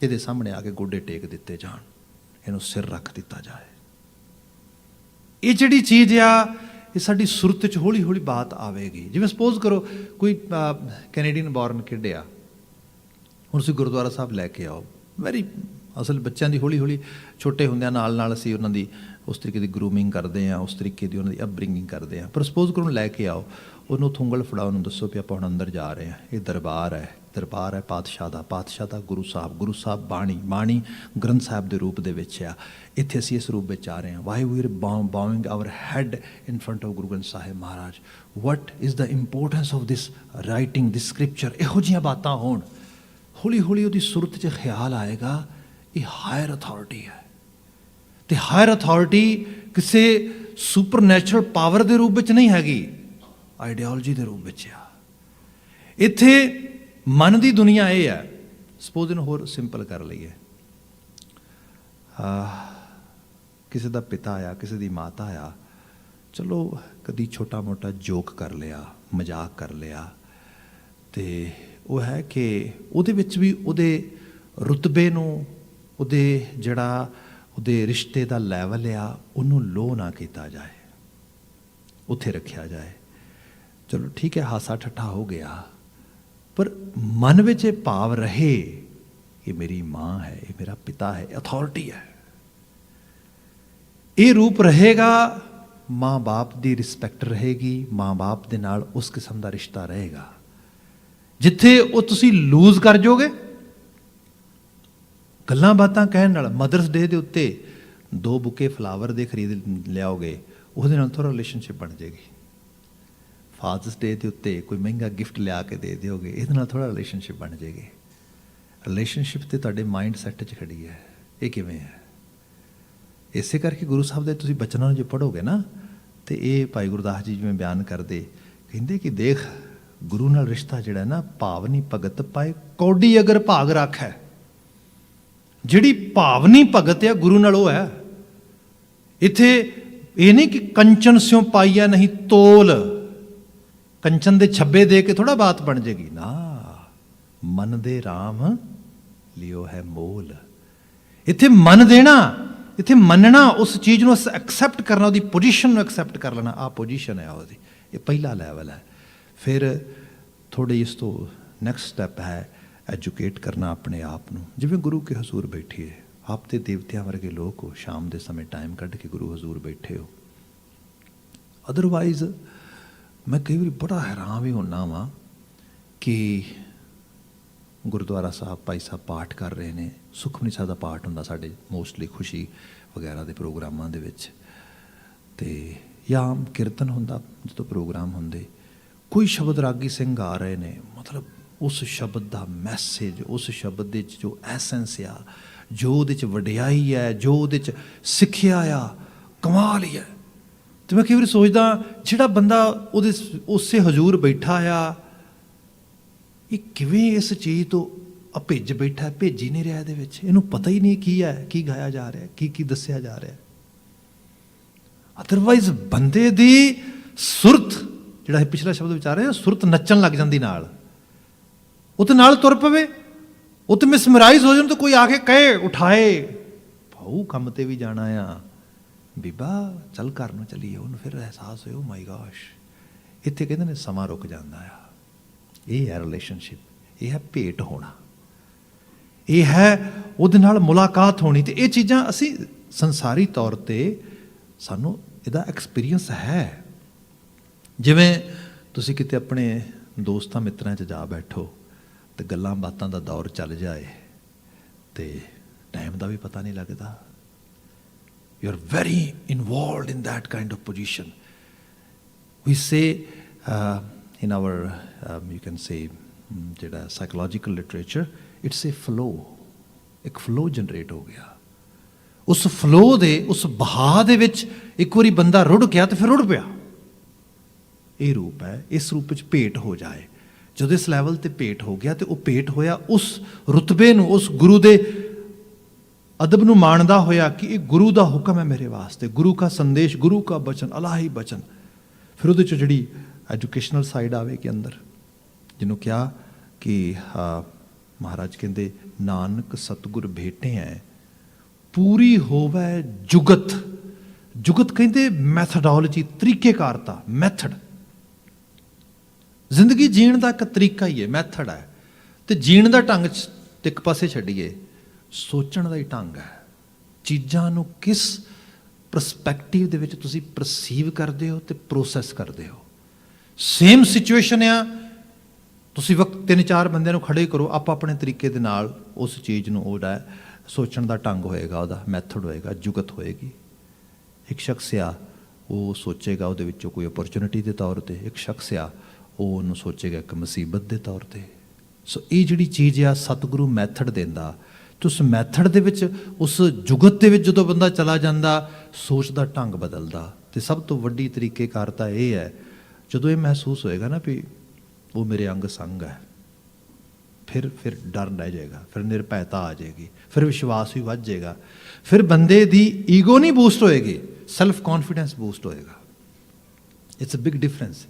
ਇਹਦੇ ਸਾਹਮਣੇ ਆ ਕੇ ਗੋਡੇ ਟੇਕ ਦਿੱਤੇ ਜਾਣ, ਇਹਨੂੰ ਸਿਰ ਰੱਖ ਦਿੱਤਾ ਜਾਏ। ਇਹ ਜਿਹੜੀ ਚੀਜ਼ ਆ, ਇਹ ਸਾਡੀ ਸੁਰਤ 'ਚ ਹੌਲੀ ਹੌਲੀ ਬਾਤ ਆਵੇਗੀ। ਜਿਵੇਂ ਸਪੋਜ਼ ਕਰੋ ਕੋਈ ਕੈਨੇਡੀਅਨ ਬੋਰਨ ਕਿਡ ਆ, ਹੁਣ ਤੁਸੀਂ ਗੁਰਦੁਆਰਾ ਸਾਹਿਬ ਲੈ ਕੇ ਆਓ, ਵੈਰੀ ਅਸਲ ਬੱਚਿਆਂ ਦੀ ਹੌਲੀ ਹੌਲੀ ਛੋਟੇ ਹੁੰਦਿਆਂ ਨਾਲ ਨਾਲ ਅਸੀਂ ਉਹਨਾਂ ਦੀ ਉਸ ਤਰੀਕੇ ਦੀ ਗਰੂਮਿੰਗ ਕਰਦੇ ਹਾਂ, ਉਸ ਤਰੀਕੇ ਦੀ ਉਹਨਾਂ ਦੀ ਅਪਬ੍ਰਿੰਗਿੰਗ ਕਰਦੇ ਹਾਂ। ਪਰ ਸਪੋਜ਼ ਕਰੋ ਲੈ ਕੇ ਆਓ, ਉਹਨੂੰ ਥੁੰਗਲ ਫੜਾਓ, ਉਹਨੂੰ ਦੱਸੋ ਵੀ ਆਪਾਂ ਹੁਣ ਅੰਦਰ ਜਾ ਰਹੇ ਹਾਂ, ਇਹ ਦਰਬਾਰ ਹੈ, ਦਰਬਾਰ ਹੈ ਪਾਤਸ਼ਾਹ ਦਾ ਗੁਰੂ ਸਾਹਿਬ ਬਾਣੀ ਗ੍ਰੰਥ ਸਾਹਿਬ ਦੇ ਰੂਪ ਦੇ ਵਿੱਚ ਆ, ਇੱਥੇ ਅਸੀਂ ਇਸ ਰੂਪ ਵਿੱਚ ਆ ਰਹੇ ਹਾਂ। Why we are bowing our head in front of Guru Granth Sahib Maharaj, what is the importance of this writing, this scripture. ਇਹੋ ਜਿਹੀਆਂ ਬਾਤਾਂ ਹੋਣ, ਹੌਲੀ ਹੌਲੀ ਉਹਦੀ ਸੁਰਤ 'ਚ ਖਿਆਲ ਆਏਗਾ, ਇਹ ਹਾਇਰ ਅਥਾਰਟੀ ਹੈ। ਅਤੇ ਹਾਇਰ ਅਥਾਰਟੀ ਕਿਸੇ ਸੁਪਰ ਨੈਚੁਰਲ ਪਾਵਰ ਦੇ ਰੂਪ ਵਿੱਚ ਨਹੀਂ ਹੈਗੀ, ਆਈਡੀਓਲੋਜੀ ਦੇ ਰੂਪ ਵਿੱਚ ਆ। ਇੱਥੇ ਮਨ ਦੀ ਦੁਨੀਆ ਇਹ ਹੈ। ਸਪੋਜ਼ ਇਹਨੂੰ ਹੋਰ ਸਿੰਪਲ ਕਰ ਲਈਏ, ਕਿਸੇ ਦਾ ਪਿਤਾ ਆ, ਕਿਸੇ ਦੀ ਮਾਤਾ ਆ, ਚਲੋ ਕਦੀ ਛੋਟਾ ਮੋਟਾ ਜੋਕ ਕਰ ਲਿਆ, ਮਜ਼ਾਕ ਕਰ ਲਿਆ, ਅਤੇ ਉਹ ਹੈ ਕਿ ਉਹਦੇ ਵਿੱਚ ਵੀ ਉਹਦੇ ਰੁਤਬੇ ਨੂੰ, ਉਹਦੇ ਰਿਸ਼ਤੇ ਦਾ ਲੈਵਲ ਆ, ਉਹਨੂੰ ਲੋਅ ਨਾ ਕੀਤਾ ਜਾਏ, ਉੱਥੇ ਰੱਖਿਆ ਜਾਏ। ਚਲੋ ਠੀਕ ਹੈ, ਹਾਸਾ ਠੱਠਾ ਹੋ ਗਿਆ, ਪਰ ਮਨ ਵਿੱਚ ਇਹ ਭਾਵ ਰਹੇ ਕਿ ਮੇਰੀ ਮਾਂ ਹੈ, ਇਹ ਮੇਰਾ ਪਿਤਾ ਹੈ, ਅਥਾਰਟੀ ਹੈ। ਇਹ ਰੂਪ ਰਹੇਗਾ, ਮਾਂ ਬਾਪ ਦੀ ਰਿਸਪੈਕਟ ਰਹੇਗੀ, ਮਾਂ ਬਾਪ ਦੇ ਨਾਲ ਉਸ ਕਿਸਮ ਦਾ ਰਿਸ਼ਤਾ ਰਹੇਗਾ। ਜਿੱਥੇ ਉਹ ਤੁਸੀਂ ਲੂਜ਼ ਕਰ ਜਾਓਗੇ ਗੱਲਾਂ ਬਾਤਾਂ ਕਹਿਣ ਨਾਲ, ਮਦਰਸ ਡੇ ਦੇ ਉੱਤੇ 2 ਬੁਕੇ ਫਲਾਵਰ ਦੇ ਖਰੀਦ ਲਿਆਓਗੇ, ਉਹਦੇ ਨਾਲ ਥੋੜ੍ਹਾ ਰਿਲੇਸ਼ਨਸ਼ਿਪ ਬਣ ਜਾਏਗੀ। ਫਾਦਰਸ ਡੇ ਦੇ ਉੱਤੇ ਕੋਈ ਮਹਿੰਗਾ ਗਿਫਟ ਲਿਆ ਕੇ ਦੇ ਦਿਓਗੇ, ਇਹਦੇ ਨਾਲ ਥੋੜ੍ਹਾ ਰਿਲੇਸ਼ਨਸ਼ਿਪ ਬਣ ਜਾਏਗੀ। ਰਿਲੇਸ਼ਨਸ਼ਿਪ ਤੇ ਤੁਹਾਡੇ ਮਾਈਂਡ ਸੈੱਟ 'ਚ ਖੜੀ ਹੈ। ਇਹ ਕਿਵੇਂ ਹੈ? ਇਸੇ ਕਰਕੇ ਗੁਰੂ ਸਾਹਿਬ ਦੇ ਤੁਸੀਂ ਬਚਨਾਂ ਨੂੰ ਜੇ ਪੜ੍ਹੋਗੇ ਨਾ, ਤੇ ਇਹ ਭਾਈ ਗੁਰਦਾਸ ਜੀ ਜਿਵੇਂ ਬਿਆਨ ਕਰਦੇ, ਕਹਿੰਦੇ ਕਿ ਦੇਖ, ਗੁਰੂ ਨਾਲ ਰਿਸ਼ਤਾ ਜਿਹੜਾ ਨਾ, ਭਾਵਨੀ ਭਗਤ ਪਾਏ ਕੌਡੀ ਅਗਰ ਭਾਗ ਰੱਖ ਹੈ। ਜਿਹੜੀ ਭਾਵਨੀ ਭਗਤ ਆ ਗੁਰੂ ਨਾਲ, ਉਹ ਹੈ। ਇੱਥੇ ਇਹ ਨਹੀਂ ਕਿ ਕੰਚਨ ਸਿਉ ਪਾਈਆ ਨਹੀਂ ਤੋਲ, ਕੰਚਨ ਦੇ ਛੱਬੇ ਦੇ ਕੇ ਥੋੜਾ ਬਾਤ ਬਣ ਜੇਗੀ ਨਾ, ਮਨ ਦੇ ਰਾਮ ਲਿਓ ਹੈ ਮੋਲ। ਇੱਥੇ ਮਨ ਦੇਣਾ, ਇੱਥੇ ਮੰਨਣਾ, ਉਸ ਚੀਜ਼ ਨੂੰ ਐਕਸੈਪਟ ਕਰਨਾ, ਉਹਦੀ ਪੋਜੀਸ਼ਨ ਨੂੰ ਐਕਸੈਪਟ ਕਰ ਲੈਣਾ, ਆਹ ਪੋਜੀਸ਼ਨ ਹੈ ਉਹਦੀ, ਇਹ ਪਹਿਲਾ ਲੈਵਲ ਹੈ। ਫਿਰ ਥੋੜ੍ਹੀ ਇਸ ਤੋਂ ਨੈਕਸਟ ਸਟੈਪ ਹੈ ਐਜੂਕੇਟ ਕਰਨਾ ਆਪਣੇ ਆਪ ਨੂੰ। ਜਿਵੇਂ ਗੁਰੂ ਕੇ ਹਜ਼ੂਰ ਬੈਠੀਏ, ਆਪ ਤੇ ਦੇਵਤਿਆਂ ਵਰਗੇ ਲੋਕ ਹੋ, ਸ਼ਾਮ ਦੇ ਸਮੇਂ ਟਾਈਮ ਕੱਢ ਕੇ ਗੁਰੂ ਹਜ਼ੂਰ ਬੈਠੇ ਹੋ। ਅਦਰਵਾਈਜ਼ ਮੈਂ ਕਈ ਵਾਰੀ ਬੜਾ ਹੈਰਾਨ ਵੀ ਹੁੰਦਾ ਵਾਂ ਕਿ ਗੁਰਦੁਆਰਾ ਸਾਹਿਬ ਭਾਈ ਸਾਹਿਬ ਪਾਠ ਕਰ ਰਹੇ ਨੇ, ਸੁਖਮਨੀ ਸਾਹਿਬ ਦਾ ਪਾਠ ਹੁੰਦਾ ਸਾਡੇ ਮੋਸਟਲੀ ਖੁਸ਼ੀ ਵਗੈਰਾ ਦੇ ਪ੍ਰੋਗਰਾਮਾਂ ਦੇ ਵਿੱਚ, ਅਤੇ ਜਾਂ ਆਮ ਕੀਰਤਨ ਹੁੰਦਾ ਜਦੋਂ ਪ੍ਰੋਗਰਾਮ ਹੁੰਦੇ, ਕੋਈ ਸ਼ਬਦ ਰਾਗੀ ਸਿੰਘ ਆ ਰਹੇ ਨੇ, ਮਤਲਬ ਉਸ ਸ਼ਬਦ ਦਾ ਮੈਸੇਜ, ਉਸ ਸ਼ਬਦ ਦੇ 'ਚ ਜੋ ਐਸੈਂਸ ਆ, ਜੋ ਉਹਦੇ 'ਚ ਵਡਿਆਈ ਹੈ, ਜੋ ਉਹਦੇ 'ਚ ਸਿੱਖਿਆ ਆ, ਕਮਾਲ ਹੀ ਹੈ। ਅਤੇ ਮੈਂ ਕਈ ਵਾਰੀ ਸੋਚਦਾ ਜਿਹੜਾ ਬੰਦਾ ਉਹਦੇ ਉਸੇ ਹਜ਼ੂਰ ਬੈਠਾ ਆ, ਇਹ ਕਿਵੇਂ ਇਸ ਚੀਜ਼ ਤੋਂ ਅਭਿੱਜ ਬੈਠਾ, ਭੇਜ ਹੀ ਨਹੀਂ ਰਿਹਾ ਇਹਦੇ ਵਿੱਚ, ਇਹਨੂੰ ਪਤਾ ਹੀ ਨਹੀਂ ਕੀ ਹੈ, ਕੀ ਗਾਇਆ ਜਾ ਰਿਹਾ, ਕੀ ਦੱਸਿਆ ਜਾ ਰਿਹਾ। ਅਦਰਵਾਈਜ਼ ਬੰਦੇ ਦੀ ਸੁਰਤ, ਜਿਹੜਾ ਪਿਛਲਾ ਸ਼ਬਦ ਵਿਚਾਰ ਰਿਹਾ, ਸੁਰਤ ਨੱਚਣ ਲੱਗ ਜਾਂਦੀ ਨਾਲ, ਉਹ ਤੇ ਨਾਲ ਤੁਰ ਪਵੇ, ਉਹ ਤੇ ਮਿਸਮਰਾਈਜ਼ ਹੋ ਜਾਣ ਤਾਂ ਕੋਈ ਆ ਕੇ ਕਹੇ, ਉਠਾਏ, ਭਾਊ ਕੰਮ ਤੇ ਵੀ ਜਾਣਾ ਆ, ਬੀਬਾ ਚੱਲ ਘਰ ਨੂੰ ਚੱਲੀਏ, ਉਹਨੂੰ ਫਿਰ ਅਹਿਸਾਸ ਹੋਇਆ, ਓ ਮਾਈ ਗਾਸ਼। ਇੱਥੇ ਕਹਿੰਦੇ ਨੇ ਸਮਾਂ ਰੁਕ ਜਾਂਦਾ ਆ। ਇਹ ਹੈ ਰਿਲੇਸ਼ਨਸ਼ਿਪ, ਇਹ ਹੈ ਭੇਟ ਹੋਣਾ, ਇਹ ਹੈ ਉਹਦੇ ਨਾਲ ਮੁਲਾਕਾਤ ਹੋਣੀ। ਅਤੇ ਇਹ ਚੀਜ਼ਾਂ ਅਸੀਂ ਸੰਸਾਰੀ ਤੌਰ 'ਤੇ ਸਾਨੂੰ ਇਹਦਾ ਐਕਸਪੀਰੀਅੰਸ ਹੈ। ਜਿਵੇਂ ਤੁਸੀਂ ਕਿਤੇ ਆਪਣੇ ਦੋਸਤਾਂ ਮਿੱਤਰਾਂ 'ਚ ਜਾ ਬੈਠੋ ਅਤੇ ਗੱਲਾਂ ਬਾਤਾਂ ਦਾ ਦੌਰ ਚੱਲ ਜਾਏ ਅਤੇ ਟਾਈਮ ਦਾ ਵੀ ਪਤਾ ਨਹੀਂ ਲੱਗਦਾ। You are very involved in that kind of position. We say in our you can say ਜਿਹੜਾ psychological literature, it's a flow, ਇੱਕ ਫਲੋ ਜਨਰੇਟ ਹੋ ਗਿਆ। ਉਸ ਫਲੋ ਦੇ, ਉਸ ਬਹਾਅ ਦੇ ਵਿੱਚ ਇੱਕ ਵਾਰੀ ਬੰਦਾ ਰੁੜ ਗਿਆ ਤੇ ਫਿਰ ਰੁੜ ਪਿਆ। ਇਹ ਰੂਪ ਹੈ, ਇਸ ਰੂਪ ਵਿੱਚ ਭੇਟ ਹੋ ਜਾਏ। ਜਦੋਂ ਇਸ ਲੈਵਲ 'ਤੇ ਭੇਟ ਹੋ ਗਿਆ, ਤੇ ਉਹ ਭੇਟ ਹੋਇਆ ਉਸ ਰੁਤਬੇ ਨੂੰ, ਉਸ ਗੁਰੂ ਦੇ ਅਦਬ ਨੂੰ ਮਾਣਦਾ ਹੋਇਆ ਕਿ ਇਹ ਗੁਰੂ ਦਾ ਹੁਕਮ ਹੈ ਮੇਰੇ ਵਾਸਤੇ, ਗੁਰੂ ਕਾ ਸੰਦੇਸ਼, ਗੁਰੂ ਕਾ ਬਚਨ, ਅਲਾਹੀ ਬਚਨ। ਫਿਰ ਉਹਦੇ 'ਚ ਜਿਹੜੀ ਐਜੂਕੇਸ਼ਨਲ ਸਾਈਡ ਆਵੇਗੀ ਅੰਦਰ, ਜਿਹਨੂੰ ਕਿਹਾ ਕਿ ਮਹਾਰਾਜ ਕਹਿੰਦੇ ਨਾਨਕ ਸਤਿਗੁਰ ਭੇਟੇ ਹੈ ਪੂਰੀ ਹੋਵੇ ਜੁਗਤ। ਜੁਗਤ ਕਹਿੰਦੇ ਮੈਥਡੋਲੋਜੀ, ਤਰੀਕੇਕਾਰਤਾ, ਮੈਥਡ। ਜ਼ਿੰਦਗੀ ਜੀਣ ਦਾ ਇੱਕ ਤਰੀਕਾ ਹੀ ਹੈ, ਮੈਥਡ ਹੈ। ਅਤੇ ਜੀਣ ਦਾ ਢੰਗ ਇੱਕ ਪਾਸੇ ਛੱਡੀਏ, ਸੋਚਣ ਦਾ ਹੀ ਢੰਗ ਹੈ। ਚੀਜ਼ਾਂ ਨੂੰ ਕਿਸ ਪਰਸਪੈਕਟਿਵ ਦੇ ਵਿੱਚ ਤੁਸੀਂ ਪਰਸੀਵ ਕਰਦੇ ਹੋ ਅਤੇ ਪ੍ਰੋਸੈਸ ਕਰਦੇ ਹੋ। ਸੇਮ ਸਿਚੁਏਸ਼ਨ ਆ, ਤੁਸੀਂ ਵਕਤ 3-4 ਬੰਦਿਆਂ ਨੂੰ ਖੜੇ ਕਰੋ, ਆਪਾਂ ਆਪਣੇ ਤਰੀਕੇ ਦੇ ਨਾਲ ਉਸ ਚੀਜ਼ ਨੂੰ, ਉਹਦਾ ਸੋਚਣ ਦਾ ਢੰਗ ਹੋਏਗਾ, ਉਹਦਾ ਮੈਥਡ ਹੋਏਗਾ, ਜੁਗਤ ਹੋਏਗੀ। ਇੱਕ ਸ਼ਖਸ ਆ, ਉਹ ਸੋਚੇਗਾ ਉਹਦੇ ਵਿੱਚੋਂ ਕੋਈ ਓਪਰਚੁਨਿਟੀ ਦੇ ਤੌਰ 'ਤੇ, ਇੱਕ ਸ਼ਖਸ ਆ ਉਹ ਉਹਨੂੰ ਸੋਚੇਗਾ ਇੱਕ ਮੁਸੀਬਤ ਦੇ ਤੌਰ 'ਤੇ। ਸੋ ਇਹ ਜਿਹੜੀ ਚੀਜ਼ ਆ, ਸਤਿਗੁਰੂ ਮੈਥਡ ਦਿੰਦਾ, ਅਤੇ ਉਸ ਮੈਥਡ ਦੇ ਵਿੱਚ, ਉਸ ਜੁਗਤ ਦੇ ਵਿੱਚ ਜਦੋਂ ਬੰਦਾ ਚਲਾ ਜਾਂਦਾ, ਸੋਚ ਦਾ ਢੰਗ ਬਦਲਦਾ। ਅਤੇ ਸਭ ਤੋਂ ਵੱਡੀ ਤਰੀਕੇਕਾਰਤਾ ਇਹ ਹੈ, ਜਦੋਂ ਇਹ ਮਹਿਸੂਸ ਹੋਏਗਾ ਨਾ ਵੀ ਉਹ ਮੇਰੇ ਅੰਗ ਸੰਗ ਹੈ, ਫਿਰ ਡਰ ਰਹਿ ਜਾਏਗਾ, ਫਿਰ ਨਿਰਭੈਤਾ ਆ ਜਾਏਗੀ, ਫਿਰ ਵਿਸ਼ਵਾਸ ਵੀ ਵੱਧ ਜਾਏਗਾ, ਫਿਰ ਬੰਦੇ ਦੀ ਈਗੋ ਨਹੀਂ ਬੂਸਟ ਹੋਏਗੀ, ਸੈਲਫ ਕੌਨਫੀਡੈਂਸ ਬੂਸਟ ਹੋਏਗਾ। It's a big difference.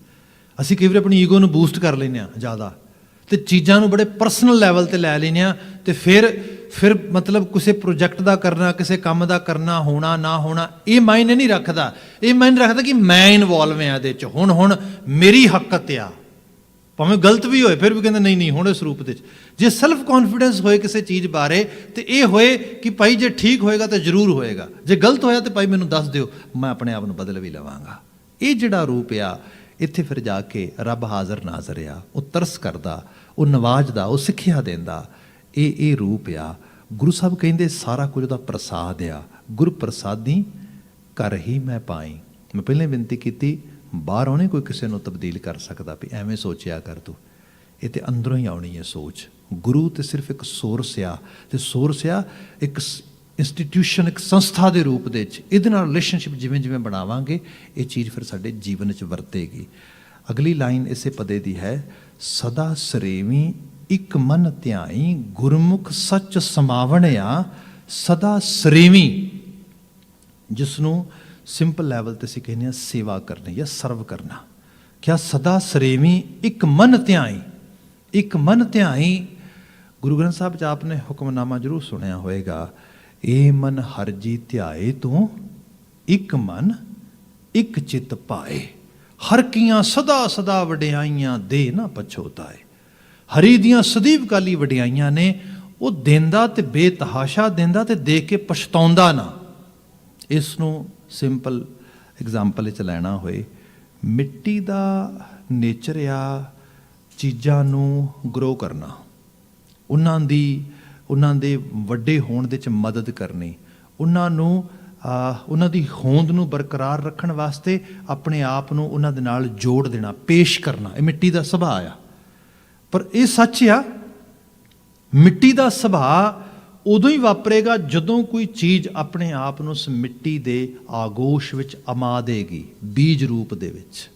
ਅਸੀਂ ਕਈ ਵਾਰ ਆਪਣੀ ਈਗੋ ਨੂੰ ਬੂਸਟ ਕਰ ਲੈਂਦੇ ਹਾਂ ਜ਼ਿਆਦਾ, ਅਤੇ ਚੀਜ਼ਾਂ ਨੂੰ ਬੜੇ ਪਰਸਨਲ ਲੈਵਲ 'ਤੇ ਲੈ ਲੈਂਦੇ ਹਾਂ, ਅਤੇ ਫਿਰ ਮਤਲਬ ਕਿਸੇ ਪ੍ਰੋਜੈਕਟ ਦਾ ਕਰਨਾ, ਕਿਸੇ ਕੰਮ ਦਾ ਕਰਨਾ, ਹੋਣਾ ਨਾ ਹੋਣਾ, ਇਹ ਮਾਇਨੇ ਨਹੀਂ ਰੱਖਦਾ। ਇਹ ਮਾਇਨੇ ਰੱਖਦਾ ਕਿ ਮੈਂ ਇਨਵੋਲਵ ਹਾਂ ਇਹਦੇ 'ਚ, ਹੁਣ ਮੇਰੀ ਹੱਕਤ ਆ, ਭਾਵੇਂ ਗਲਤ ਵੀ ਹੋਏ ਫਿਰ ਵੀ ਕਹਿੰਦੇ ਨਹੀਂ ਹੁਣ ਇਸ ਰੂਪ ਦੇ 'ਚ। ਜੇ ਸੈਲਫ ਕੌਨਫੀਡੈਂਸ ਹੋਏ ਕਿਸੇ ਚੀਜ਼ ਬਾਰੇ, ਤੇ ਇਹ ਹੋਏ ਕਿ ਭਾਈ ਜੇ ਠੀਕ ਹੋਏਗਾ ਤਾਂ ਜ਼ਰੂਰ ਹੋਏਗਾ, ਜੇ ਗਲਤ ਹੋਇਆ ਤਾਂ ਭਾਈ ਮੈਨੂੰ ਦੱਸ ਦਿਓ, ਮੈਂ ਆਪਣੇ ਆਪ ਨੂੰ ਬਦਲ ਵੀ ਲਵਾਂਗਾ। ਇਹ ਜਿਹੜਾ ਰੂਪ ਆ, ਇੱਥੇ ਫਿਰ ਜਾ ਕੇ ਰੱਬ ਹਾਜ਼ਰ ਨਾਜ਼ਰ ਆ, ਉਹ ਤਰਸ ਕਰਦਾ, ਉਹ ਨਵਾਜ਼ਦਾ, ਉਹ ਸਿੱਖਿਆ ਦਿੰਦਾ। ਇਹ ਰੂਪ ਆ। ਗੁਰੂ ਸਾਹਿਬ ਕਹਿੰਦੇ ਸਾਰਾ ਕੁਝ ਉਹਦਾ ਪ੍ਰਸਾਦ ਆ। ਗੁਰ ਪ੍ਰਸਾਦੀ ਘਰ ਹੀ ਮੈਂ ਪਾਈ। ਮੈਂ ਪਹਿਲਾਂ ਬੇਨਤੀ ਕੀਤੀ, ਬਾਹਰੋਂ ਨਹੀਂ ਕੋਈ ਕਿਸੇ ਨੂੰ ਤਬਦੀਲ ਕਰ ਸਕਦਾ ਵੀ ਐਵੇਂ ਸੋਚਿਆ ਕਰ ਤੂੰ, ਇਹ ਤਾਂ ਅੰਦਰੋਂ ਹੀ ਆਉਣੀ ਹੈ ਸੋਚ। ਗੁਰੂ ਤਾਂ ਸਿਰਫ ਇੱਕ ਸੋਰਸ ਆ, ਅਤੇ ਸੋਰਸ ਆ ਇੱਕ ਇੰਸਟੀਟਿਊਸ਼ਨ, ਇੱਕ ਸੰਸਥਾ ਦੇ ਰੂਪ ਦੇ ਵਿੱਚ। ਇਹਦੇ ਨਾਲ ਰਿਲੇਸ਼ਨਸ਼ਿਪ ਜਿਵੇਂ ਜਿਵੇਂ ਬਣਾਵਾਂਗੇ, ਇਹ ਚੀਜ਼ ਫਿਰ ਸਾਡੇ ਜੀਵਨ 'ਚ ਵਰਤੇਗੀ। ਅਗਲੀ ਲਾਈਨ ਇਸੇ ਪਦੇ ਦੀ ਹੈ, ਸਦਾ ਸਰੇਵੀ ਇੱਕ ਮਨ ਧਿਆਈ ਗੁਰਮੁਖ ਸੱਚ ਸਮਾਵਣਿਆ ਸਦਾ ਸਰੇਵੀ। ਜਿਸ ਨੂੰ ਸਿੰਪਲ ਲੈਵਲ ਤੇ ਅਸੀਂ ਕਹਿੰਦੇ ਹਾਂ ਸੇਵਾ ਕਰਨੀ ਜਾਂ ਸਰਵ ਕਰਨਾ। ਕਿਆ ਸਦਾ ਸਰੇਵੀ ਇੱਕ ਮਨ ਧਿਆਈ, ਇੱਕ ਮਨ ਧਿਆਈ। ਗੁਰੂ ਗ੍ਰੰਥ ਸਾਹਿਬ 'ਚ ਆਪਨੇ ਹੁਕਮਨਾਮਾ ਜ਼ਰੂਰ ਸੁਣਿਆ ਹੋਏਗਾ, ਏ ਮਨ ਹਰਿ ਜੀ ਧਿਆਏ ਤੂੰ, ਇੱਕ ਮਨ ਇੱਕ ਚਿੱਤ ਪਾਏ, ਹਰ ਕੀਆਂ ਸਦਾ ਸਦਾ ਵਡਿਆਈਆਂ ਦੇ ਨਾ ਪਛੋਤਾਏ। ਹਰੀ ਦੀਆਂ ਸਦੀਵ ਕਾਲੀ ਵਡਿਆਈਆਂ ਨੇ, ਉਹ ਦਿੰਦਾ ਤੇ ਬੇਤਹਾਸ਼ਾ ਦਿੰਦਾ ਤੇ ਦੇਖ ਕੇ ਪਛਤਾਉਂਦਾ ਨਾ। ਇਸ ਨੂੰ ਸਿੰਪਲ ਐਗਜ਼ਾਮਪਲ ਵਿੱਚ ਲੈਣਾ ਹੋਏ, ਮਿੱਟੀ ਦਾ ਨੇਚਰ ਆ ਚੀਜ਼ਾਂ ਨੂੰ ਗਰੋ ਕਰਨਾ, ਉਹਨਾਂ ਦੇ ਵੱਡੇ ਹੋਣ ਦੇ 'ਚ ਮਦਦ ਕਰਨੀ, ਉਹਨਾਂ ਦੀ ਹੋਂਦ ਨੂੰ ਬਰਕਰਾਰ ਰੱਖਣ ਵਾਸਤੇ ਆਪਣੇ ਆਪ ਨੂੰ ਉਹਨਾਂ ਦੇ ਨਾਲ ਜੋੜ ਦੇਣਾ, ਪੇਸ਼ ਕਰਨਾ। ਇਹ ਮਿੱਟੀ ਦਾ ਸੁਭਾਅ ਆ। ਪਰ ਇਹ ਸੱਚ ਆ, ਮਿੱਟੀ ਦਾ ਸੁਭਾਅ ਉਦੋਂ ਹੀ ਵਾਪਰੇਗਾ ਜਦੋਂ ਕੋਈ ਚੀਜ਼ ਆਪਣੇ ਆਪ ਨੂੰ ਉਸ ਮਿੱਟੀ ਦੇ ਆਗੋਸ਼ ਵਿੱਚ ਅਮਾ ਦੇਗੀ, ਬੀਜ ਰੂਪ ਦੇ ਵਿੱਚ।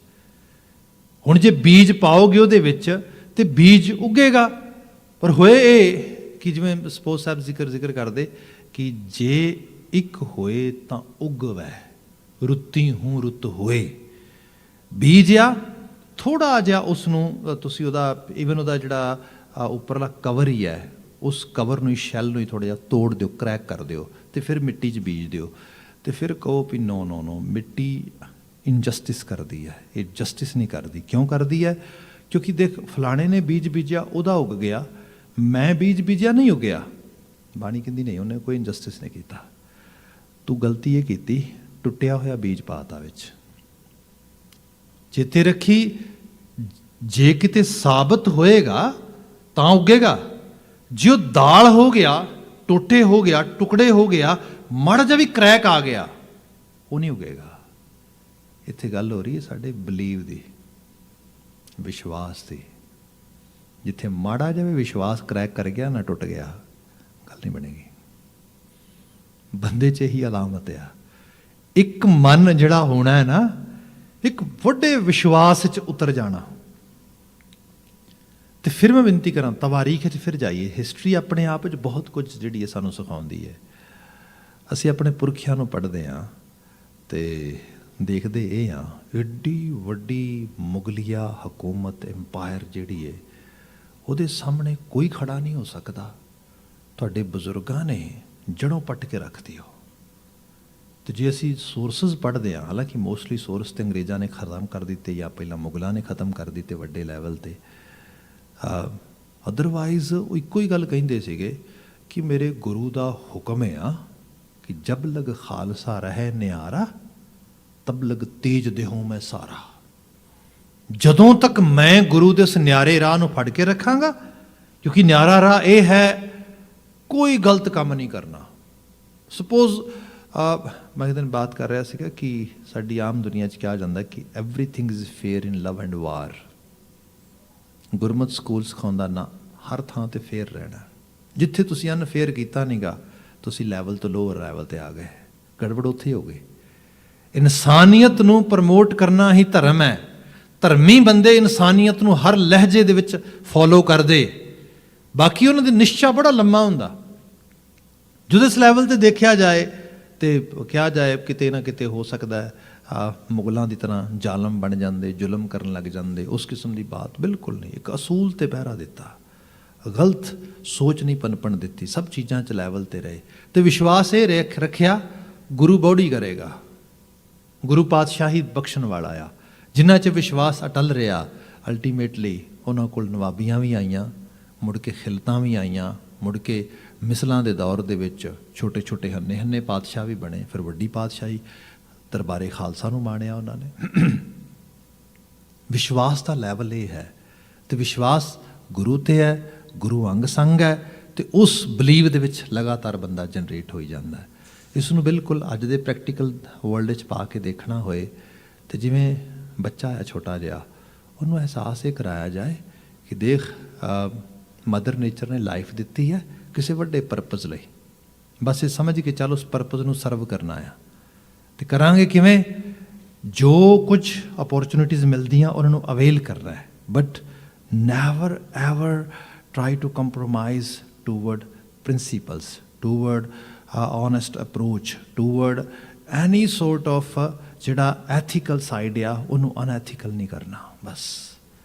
ਹੁਣ ਜੇ ਬੀਜ ਪਾਓਗੇ ਉਹਦੇ ਵਿੱਚ ਤੇ ਬੀਜ ਉੱਗੇਗਾ। ਪਰ ਹੋਏ ਇਹ ਕਿ ਜਿਵੇਂ ਸਪੋਜ਼ ਸਾਹਿਬ ਜ਼ਿਕਰ ਕਰਦੇ ਕਿ ਜੇ ਇੱਕ ਹੋਏ ਤਾਂ ਉੱਗਵੈ, ਰੁੱਤੀ ਹੂੰ ਰੁੱਤ ਹੋਏ। ਬੀਜ ਆ ਥੋੜ੍ਹਾ ਜਿਹਾ, ਉਸ ਨੂੰ ਤੁਸੀਂ ਉਹਦਾ ਜਿਹੜਾ ਉੱਪਰਲਾ ਕਵਰ ਹੀ ਹੈ, ਉਸ ਕਵਰ ਨੂੰ ਹੀ, ਸ਼ੈੱਲ ਨੂੰ ਹੀ ਥੋੜ੍ਹਾ ਜਿਹਾ ਤੋੜ ਦਿਓ, ਕਰੈਕ ਕਰ ਦਿਓ ਤੇ ਫਿਰ ਮਿੱਟੀ 'ਚ ਬੀਜ ਦਿਓ। ਤੇ ਫਿਰ ਕਹੋ ਵੀ ਨੋ, ਮਿੱਟੀ ਇਨਜਸਟਿਸ ਕਰਦੀ ਹੈ, ਇਹ ਜਸਟਿਸ ਨਹੀਂ ਕਰਦੀ। ਕਿਉਂ ਕਰਦੀ ਹੈ? ਕਿਉਂਕਿ ਦੇਖ, ਫਲਾਣੇ ਨੇ ਬੀਜ ਬੀਜਿਆ, ਉਹਦਾ ਉੱਗ ਗਿਆ, ਮੈਂ ਬੀਜ ਬੀਜਿਆ ਨਹੀਂ ਉੱਗਿਆ। ਬਾਣੀ ਕਹਿੰਦੀ ਨਹੀਂ, ਉਹਨੇ ਕੋਈ ਇਨਜਸਟਿਸ ਨਹੀਂ ਕੀਤਾ। ਤੂੰ ਗਲਤੀ ਇਹ ਕੀਤੀ, ਟੁੱਟਿਆ ਹੋਇਆ ਬੀਜ ਪਾਤਾ ਵਿੱਚ। ਚੇਤੇ ਰੱਖੀ, ਜੇ ਕਿਤੇ ਸਾਬਤ ਹੋਏਗਾ ਤਾਂ ਉੱਗੇਗਾ। ਜੇ ਉਹ ਦਾਲ ਹੋ ਗਿਆ, ਟੋਟੇ ਹੋ ਗਿਆ, ਟੁਕੜੇ ਹੋ ਗਿਆ, ਮਾੜਾ ਜਿਹਾ ਵੀ ਕਰੈਕ ਆ ਗਿਆ, ਉਹ ਨਹੀਂ ਉੱਗੇਗਾ। ਇੱਥੇ ਗੱਲ ਹੋ ਰਹੀ ਹੈ ਸਾਡੇ ਬਲੀਵ ਦੀ, ਵਿਸ਼ਵਾਸ ਦੀ। ਜਿੱਥੇ ਮਾੜਾ ਜਿਹਾ ਵੀ ਵਿਸ਼ਵਾਸ ਕਰੈਕ ਕਰ ਗਿਆ ਨਾ, ਟੁੱਟ ਗਿਆ, ਗੱਲ ਨਹੀਂ ਬਣੇਗੀ। ਬੰਦੇ 'ਚ ਇਹੀ ਅਲਾਮਤ ਆ। ਇੱਕ ਮਨ ਜਿਹੜਾ ਹੋਣਾ ਹੈ ਨਾ, ਇੱਕ ਵੱਡੇ ਵਿਸ਼ਵਾਸ 'ਚ ਉਤਰ ਜਾਣਾ। ਤੇ ਫਿਰ ਮੈਂ ਬੇਨਤੀ ਕਰਾਂ, ਤਵਾਰੀਖ 'ਚ ਫਿਰ ਜਾਈਏ। ਹਿਸਟਰੀ ਆਪਣੇ ਆਪ ਵਿੱਚ ਬਹੁਤ ਕੁਝ ਜਿਹੜੀ ਹੈ ਸਾਨੂੰ ਸਿਖਾਉਂਦੀ ਹੈ। ਅਸੀਂ ਆਪਣੇ ਪੁਰਖਿਆਂ ਨੂੰ ਪੜ੍ਹਦੇ ਹਾਂ ਤੇ ਦੇਖਦੇ ਇਹ ਹਾਂ, ਐਡੀ ਵੱਡੀ ਮੁਗਲਿਆ ਹਕੂਮਤ, ਇੰਪਾਇਰ ਜਿਹੜੀ ਹੈ, ਉਹਦੇ ਸਾਹਮਣੇ ਕੋਈ ਖੜਾ ਨਹੀਂ ਹੋ ਸਕਦਾ। ਤੁਹਾਡੇ ਬਜ਼ੁਰਗਾਂ ਨੇ ਜੜੋਂ ਪੱਟ ਕੇ ਰੱਖ ਦਿਓ। ਤੇ ਜੇ ਅਸੀਂ ਸੋਰਸਿਸ ਪੜ੍ਹਦੇ ਹਾਂ, ਹਾਲਾਂਕਿ ਮੋਸਟਲੀ ਸੋਰਸ ਤੇ ਅੰਗਰੇਜ਼ਾਂ ਨੇ ਖਤਮ ਕਰ ਦਿੱਤੇ ਜਾਂ ਪਹਿਲਾਂ ਮੁਗਲਾਂ ਨੇ ਖਤਮ ਕਰ ਦਿੱਤੇ ਵੱਡੇ ਲੈਵਲ 'ਤੇ। ਅਦਰਵਾਈਜ਼ ਉਹ ਇੱਕੋ ਹੀ ਗੱਲ ਕਹਿੰਦੇ ਸੀਗੇ ਕਿ ਮੇਰੇ ਗੁਰੂ ਦਾ ਹੁਕਮ ਆ ਕਿ ਜਬ ਲਗ ਖਾਲਸਾ ਰਹਿ ਨਿਆਰਾ, ਤਬ ਲਗ ਤੇਜ ਦੇਹੋਂ ਮੈਂ ਸਾਰਾ। ਜਦੋਂ ਤੱਕ ਮੈਂ ਗੁਰੂ ਦੇ ਉਸ ਨਿਆਰੇ ਰਾਹ ਨੂੰ ਫੜ ਕੇ ਰੱਖਾਂਗਾ, ਕਿਉਂਕਿ ਨਿਆਰਾ ਰਾਹ ਇਹ ਹੈ, ਕੋਈ ਗਲਤ ਕੰਮ ਨਹੀਂ ਕਰਨਾ। ਸਪੋਜ਼ ਮੈਂ ਇੱਕ ਦਿਨ ਬਾਤ ਕਰ ਰਿਹਾ ਸੀਗਾ ਕਿ ਸਾਡੀ ਆਮ ਦੁਨੀਆ 'ਚ ਕਿਹਾ ਜਾਂਦਾ ਕਿ everything is fair in love and war. Gurmat school ਸਿਖਾਉਂਦਾ ਨਾ, ਹਰ ਥਾਂ 'ਤੇ ਫੇਅਰ ਰਹਿਣਾ। ਜਿੱਥੇ ਤੁਸੀਂ ਅਨਫੇਅਰ ਕੀਤਾ ਨੀਗਾ, ਤੁਸੀਂ ਲੈਵਲ ਤੋਂ ਲੋਅਰ ਲੈਵਲ 'ਤੇ ਆ ਗਏ, ਗੜਬੜ ਉੱਥੇ ਹੋ ਗਈ। ਇਨਸਾਨੀਅਤ ਨੂੰ ਪ੍ਰਮੋਟ ਕਰਨਾ ਹੀ ਧਰਮ ਹੈ। ਧਰਮੀ ਬੰਦੇ ਇਨਸਾਨੀਅਤ ਨੂੰ ਹਰ ਲਹਿਜੇ ਦੇ ਵਿੱਚ ਫੋਲੋ ਕਰਦੇ, ਬਾਕੀ ਉਹਨਾਂ ਦੀ ਨਿਸ਼ਚਾ ਬੜਾ ਲੰਮਾ ਹੁੰਦਾ। ਜਦੋਂ ਇਸ ਲੈਵਲ 'ਤੇ ਦੇਖਿਆ ਜਾਏ ਤੇ ਕਿਹਾ ਜਾਏ ਕਿਤੇ ਨਾ ਕਿਤੇ ਹੋ ਸਕਦਾ ਹੈ ਮੁਗਲਾਂ ਦੀ ਤਰ੍ਹਾਂ ਜ਼ਾਲਮ ਬਣ ਜਾਂਦੇ, ਜ਼ੁਲਮ ਕਰਨ ਲੱਗ ਜਾਂਦੇ, ਉਸ ਕਿਸਮ ਦੀ ਬਾਤ ਬਿਲਕੁਲ ਨਹੀਂ। ਇੱਕ ਅਸੂਲ 'ਤੇ ਪਹਿਰਾ ਦਿੱਤਾ, ਗਲਤ ਸੋਚ ਨਹੀਂ ਪਨਪਣ ਦਿੱਤੀ, ਸਭ ਚੀਜ਼ਾਂ 'ਚ ਲੈਵਲ 'ਤੇ ਰਹੇ। ਤੇ ਵਿਸ਼ਵਾਸ ਇਹ ਰੱਖਿਆ ਗੁਰੂ ਬੌੜੀ ਕਰੇਗਾ, ਗੁਰੂ ਪਾਤਸ਼ਾਹੀ ਬਖਸ਼ਣ ਵਾਲਾ ਆ। ਜਿਨ੍ਹਾਂ 'ਚ ਵਿਸ਼ਵਾਸ ਅਟਲ ਰਿਹਾ, ਅਲਟੀਮੇਟਲੀ ਉਹਨਾਂ ਕੋਲ ਨਵਾਬੀਆਂ ਵੀ ਆਈਆਂ, ਮੁੜ ਕੇ ਖਿਲਤਾਂ ਵੀ ਆਈਆਂ, ਮੁੜ ਕੇ ਮਿਸਲਾਂ ਦੇ ਦੌਰ ਦੇ ਵਿੱਚ ਛੋਟੇ ਛੋਟੇ ਹੰਨੇ ਪਾਤਸ਼ਾਹ ਵੀ ਬਣੇ, ਫਿਰ ਵੱਡੀ ਪਾਤਸ਼ਾਹੀ ਦਰਬਾਰੇ ਖਾਲਸਾ ਨੂੰ ਮਾਣਿਆ ਉਹਨਾਂ ਨੇ। ਵਿਸ਼ਵਾਸ ਦਾ ਲੈਵਲ ਇਹ ਹੈ। ਤੇ ਵਿਸ਼ਵਾਸ ਗੁਰੂ 'ਤੇ ਹੈ, ਗੁਰੂ ਅੰਗ ਸੰਗ ਹੈ, ਤੇ ਉਸ ਬਲੀਵ ਦੇ ਵਿੱਚ ਲਗਾਤਾਰ ਬੰਦਾ ਜਨਰੇਟ ਹੋਈ ਜਾਂਦਾ ਹੈ। ਇਸ ਨੂੰ ਬਿਲਕੁਲ ਅੱਜ ਦੇ ਪ੍ਰੈਕਟੀਕਲ ਵਰਲਡ 'ਚ ਪਾ ਕੇ ਦੇਖਣਾ ਹੋਏ ਤੇ ਜਿਵੇਂ ਬੱਚਾ ਹੈ ਛੋਟਾ ਜਿਹਾ, ਉਹਨੂੰ ਅਹਿਸਾਸ ਇਹ ਕਰਾਇਆ ਜਾਏ ਕਿ ਦੇਖ, ਮਦਰ ਨੇਚਰ ਨੇ ਲਾਈਫ ਦਿੱਤੀ ਹੈ ਕਿਸੇ ਵੱਡੇ ਪਰਪਸ ਲਈ, ਬਸ ਇਹ ਸਮਝ ਕੇ ਚੱਲ ਉਸ ਪਰਪਸ ਨੂੰ ਸਰਵ ਕਰਨਾ ਆ। ਤੇ ਕਰਾਂਗੇ ਕਿਵੇਂ? ਜੋ ਕੁਝ ਅਪੋਰਚੁਨਿਟੀਜ਼ ਮਿਲਦੀਆਂ ਉਹਨਾਂ ਨੂੰ ਅਵੇਲ ਕਰਨਾ ਹੈ, but never ever try to compromise toward principles, toward honest approach, toward any sort of ਜਿਹੜਾ ਐਥੀਕਲ ਸਾਈਡ ਆ ਉਹਨੂੰ ਅਨਐਥੀਕਲ ਨਹੀਂ ਕਰਨਾ। ਬਸ